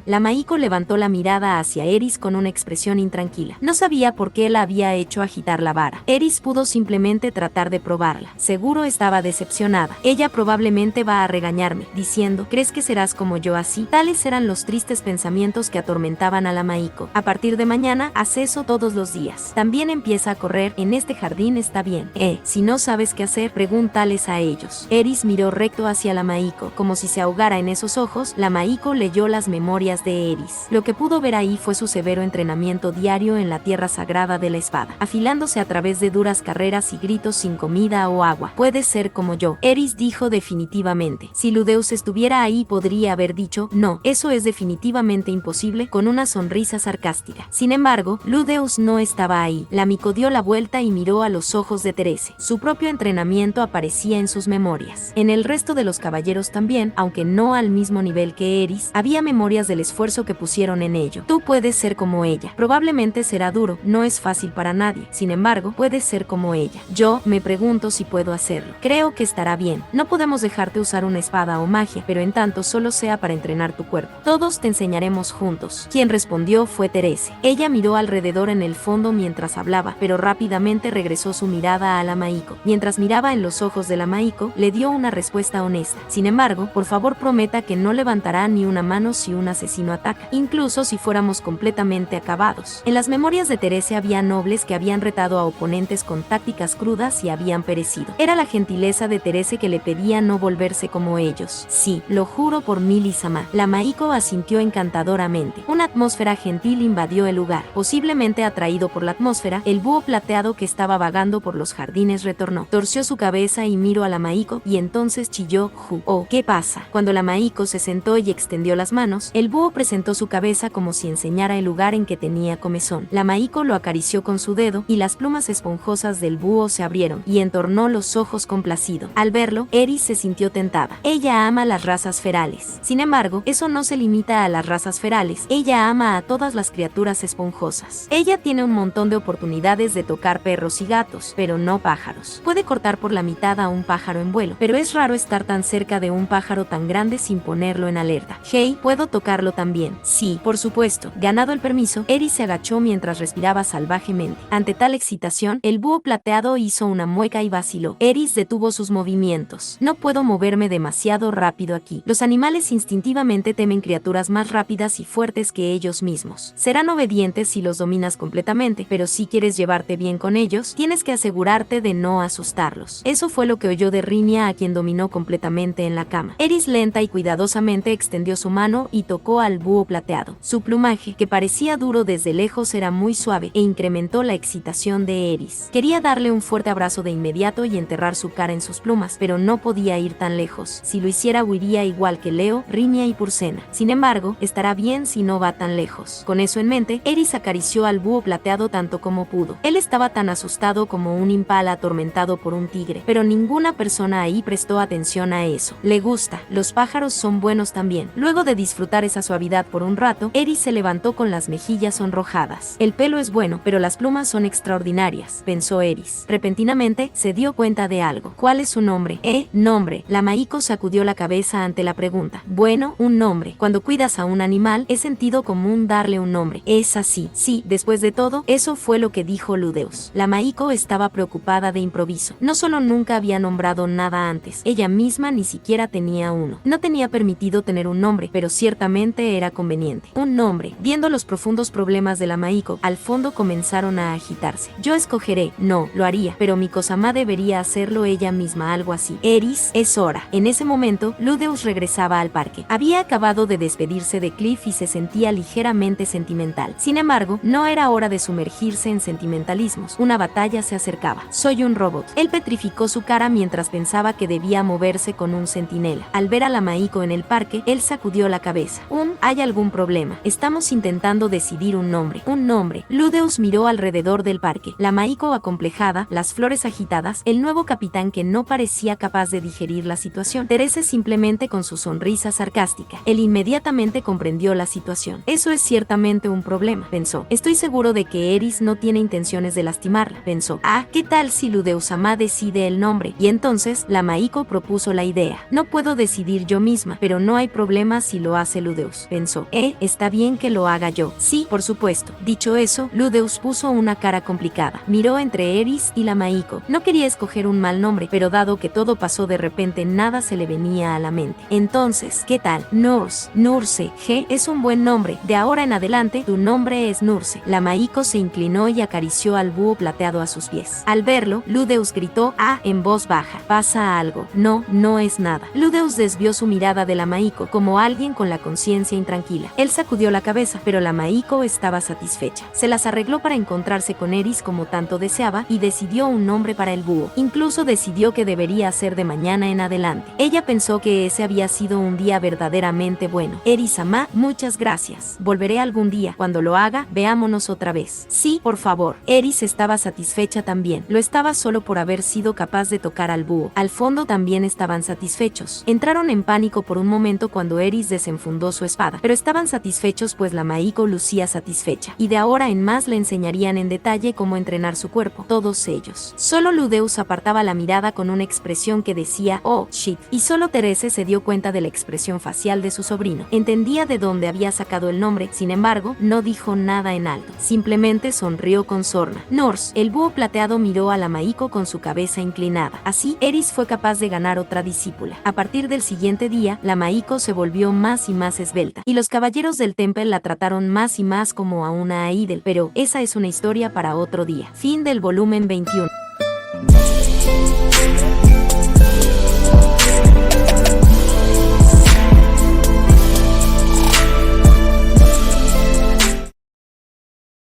La Maiko levantó la mirada hacia Eris con una expresión intranquila. No sabía por qué la había hecho agitar la vara. Eris pudo simplemente tratar de probarla. Seguro estaba decepcionada. Ella probablemente va a regañarme, diciendo: ¿crees que serás como yo así? Tales eran los tristes pensamientos que atormentaban a la Maiko. A partir de mañana, haz eso todos los días. También empieza a correr, en este jardín está bien. Si no sabes qué hacer, pregúntales a ellos. Eris miró recto hacia la Maiko, como si se ahogara en esos ojos. La Maiko leyó las memorias de Eris. Lo que pudo ver ahí fue su severo entrenamiento diario en la tierra sagrada de la espada, afilándose a través de duras carreras y gritos sin comida o agua. Puedes ser como yo, Eris dijo definitivamente. Si Ludeus estuviera ahí, podría haber dicho: no, eso es definitivamente imposible, con una sonrisa sarcástica. Sin embargo, Ludeus no estaba ahí. La Maiko dio la vuelta y miró a los ojos de Therese. Su propio entrenamiento aparecía en sus memorias. En el resto de los caballeros también, aunque no al mismo nivel que Eris, había memorias del esfuerzo que pusieron en ello. Tú puedes ser como ella. Probablemente será duro, no es fácil para nadie. Sin embargo, puedes ser como ella. Yo me pregunto si puedo hacerlo. Creo que estará bien. No podemos dejarte usar una espada o magia, pero en tanto solo sea para entrenar tu cuerpo. Todos te enseñaremos juntos. Quien respondió fue Therese. Ella miró alrededor en el fondo mientras hablaba, pero rápidamente regresó su mirada a la Maiko. Mientras miraba en los ojos de la Maiko, le dio una respuesta honesta. Sin embargo, por favor prometa que no levantará ni una mano si un asesino ataca, incluso si fuéramos completamente acabados. En las memorias de Therese había nobles que habían retado a oponentes con tácticas crudas y habían perecido. Era la gentileza de Therese que le pedía no volverse como ellos. Sí, lo juro por Mili-sama. La Maiko asintió encantadoramente. Una atmósfera gentil invadió el lugar. Posiblemente atraído por la atmósfera, el búho plateado que estaba vagando por los jardines retornó. Torció su cabeza y miró a la Maiko, y entonces chilló: Ju. Oh, ¿qué pasa? Cuando la Maiko se sentó y extendió las manos, el búho presentó su cabeza como si enseñara el lugar en que tenía comezón. La Maiko lo acarició con su dedo, y las plumas esponjosas del búho se abrieron, y entornó los ojos complacido. Al verlo, Eris se sintió tentada. Ella ama las razas ferales. Sin embargo, eso no se limita a las razas ferales. Ella ama a todas las criaturas esponjosas. Ella tiene un montón de oportunidades de tocar perros y gatos, pero no pájaros. Puede cortar por la mitad a un pájaro en vuelo, pero es raro estar tan cerca de un pájaro tan grande sin ponerlo en alerta. Hey, ¿puedo tocarlo también? Sí, por supuesto. Ganado el permiso, Eris se agachó mientras respiraba salvajemente. Ante tal excitación, el búho plateado hizo una mueca y vaciló. Eris detuvo sus movimientos. No puedo moverme demasiado rápido aquí. Los animales instintivamente temen criaturas más rápidas y fuertes que ellos mismos. Serán obedientes si los dominas completamente, pero si quieres llevarte bien con ellos, tienes que asegurarte de no asustarlos. Eso fue lo que oyó de Rinia, a quien dominó completamente en la cama. Eris lenta y cuidadosamente extendió su mano y tocó al búho plateado. Su plumaje, que parecía duro desde lejos, era muy suave e incrementó la excitación de Eris. Quería darle un fuerte abrazo de inmediato y enterrar su cara en sus plumas, pero no podía ir tan lejos. Si lo hiciera, huiría igual que Leo, Rinia y Pursena. Sin embargo, estará bien si no va tan lejos. Con eso en mente, Eris acarició al búho plateado tanto como pudo. Él estaba tan asustado como un impala atormentado por un tigre, pero ninguna persona ahí prestó atención a eso. Le gusta, los pájaros son buenos también. Luego de disfrutar esa suavidad por un rato, Eris se levantó con las mejillas sonrojadas. El pelo es bueno, pero las plumas son extraordinarias, pensó Eris. Repentinamente, se dio cuenta de algo. ¿Cuál es su nombre? Nombre. La Maiko sacudió la cabeza ante la pregunta. Bueno, un nombre. Cuando cuidas a un animal, es sentido común darle un nombre. Es así. Sí, después de todo, eso fue lo que dijo Ludeus. La Maiko estaba preocupada de improviso. No solo nunca había nombrado nada antes, ella misma ni siquiera tenía uno. No tenía permitido tener un nombre, pero ciertamente era conveniente. Un nombre. Viendo los profundos ojos problemas de la Maiko al fondo comenzaron a agitarse. Yo escogeré, no, lo haría, pero mi Kusama debería hacerlo ella misma, algo así. Eris, es hora. En ese momento, Ludeus regresaba al parque. Había acabado de despedirse de Cliff y se sentía ligeramente sentimental. Sin embargo, no era hora de sumergirse en sentimentalismos. Una batalla se acercaba. Soy un robot. Él petrificó su cara mientras pensaba que debía moverse con un centinela. Al ver a la Maiko en el parque, él sacudió la cabeza. ¿Hay algún problema? Estamos intentando decidir un nombre. Un nombre. Ludeus miró alrededor del parque. La Maiko acomplejada, las flores agitadas, el nuevo capitán que no parecía capaz de digerir la situación. Teresa simplemente con su sonrisa sarcástica. Él inmediatamente comprendió la situación. Eso es ciertamente un problema, pensó. Estoy seguro de que Eris no tiene intenciones de lastimarla, pensó. ¿Qué tal si Ludeus-sama decide el nombre? Y entonces, la Maiko propuso la idea. No puedo decidir yo misma, pero no hay problema si lo hace Ludeus, pensó. Está bien que lo haga yo. Sí, por supuesto. Dicho eso, Ludeus puso una cara complicada. Miró entre Eris y la Maiko. No quería escoger un mal nombre, pero dado que todo pasó de repente, nada se le venía a la mente. Entonces, ¿qué tal? Nurse. Es un buen nombre. De ahora en adelante, tu nombre es Nurse. La Maiko se inclinó y acarició al búho plateado a sus pies. Al verlo, Ludeus gritó, en voz baja. ¿Pasa algo? No es nada. Ludeus desvió su mirada de la Maiko, como alguien con la conciencia intranquila. Él sacudió la cabeza, pero la Maiko estaba satisfecha. Se las arregló para encontrarse con Eris como tanto deseaba y decidió un nombre para el búho. Incluso decidió que debería ser de mañana en adelante. Ella pensó que ese había sido un día verdaderamente bueno. Eris-sama, muchas gracias. Volveré algún día. Cuando lo haga, veámonos otra vez. Sí, por favor. Eris estaba satisfecha también. Lo estaba solo por haber sido capaz de tocar al búho. Al fondo también estaban satisfechos. Entraron en pánico por un momento cuando Eris desenfundó su espada, pero estaban satisfechos pues la Maiko lucía satisfecha. Y de ahora en más le enseñarían en detalle cómo entrenar su cuerpo, todos ellos. Solo Ludeus apartaba la mirada con una expresión que decía, oh, shit. Y solo Therese se dio cuenta de la expresión facial de su sobrino. Entendía de dónde había sacado el nombre, sin embargo, no dijo nada en alto. Simplemente sonrió con sorna. Nurse, el búho plateado miró a la Maiko con su cabeza inclinada. Así, Eris fue capaz de ganar otra discípula. A partir del siguiente día, la Maiko se volvió más y más esbelta, y los caballeros del Temple la trataron más y más como a una idol, pero esa es una historia para otro día. Fin del volumen 21.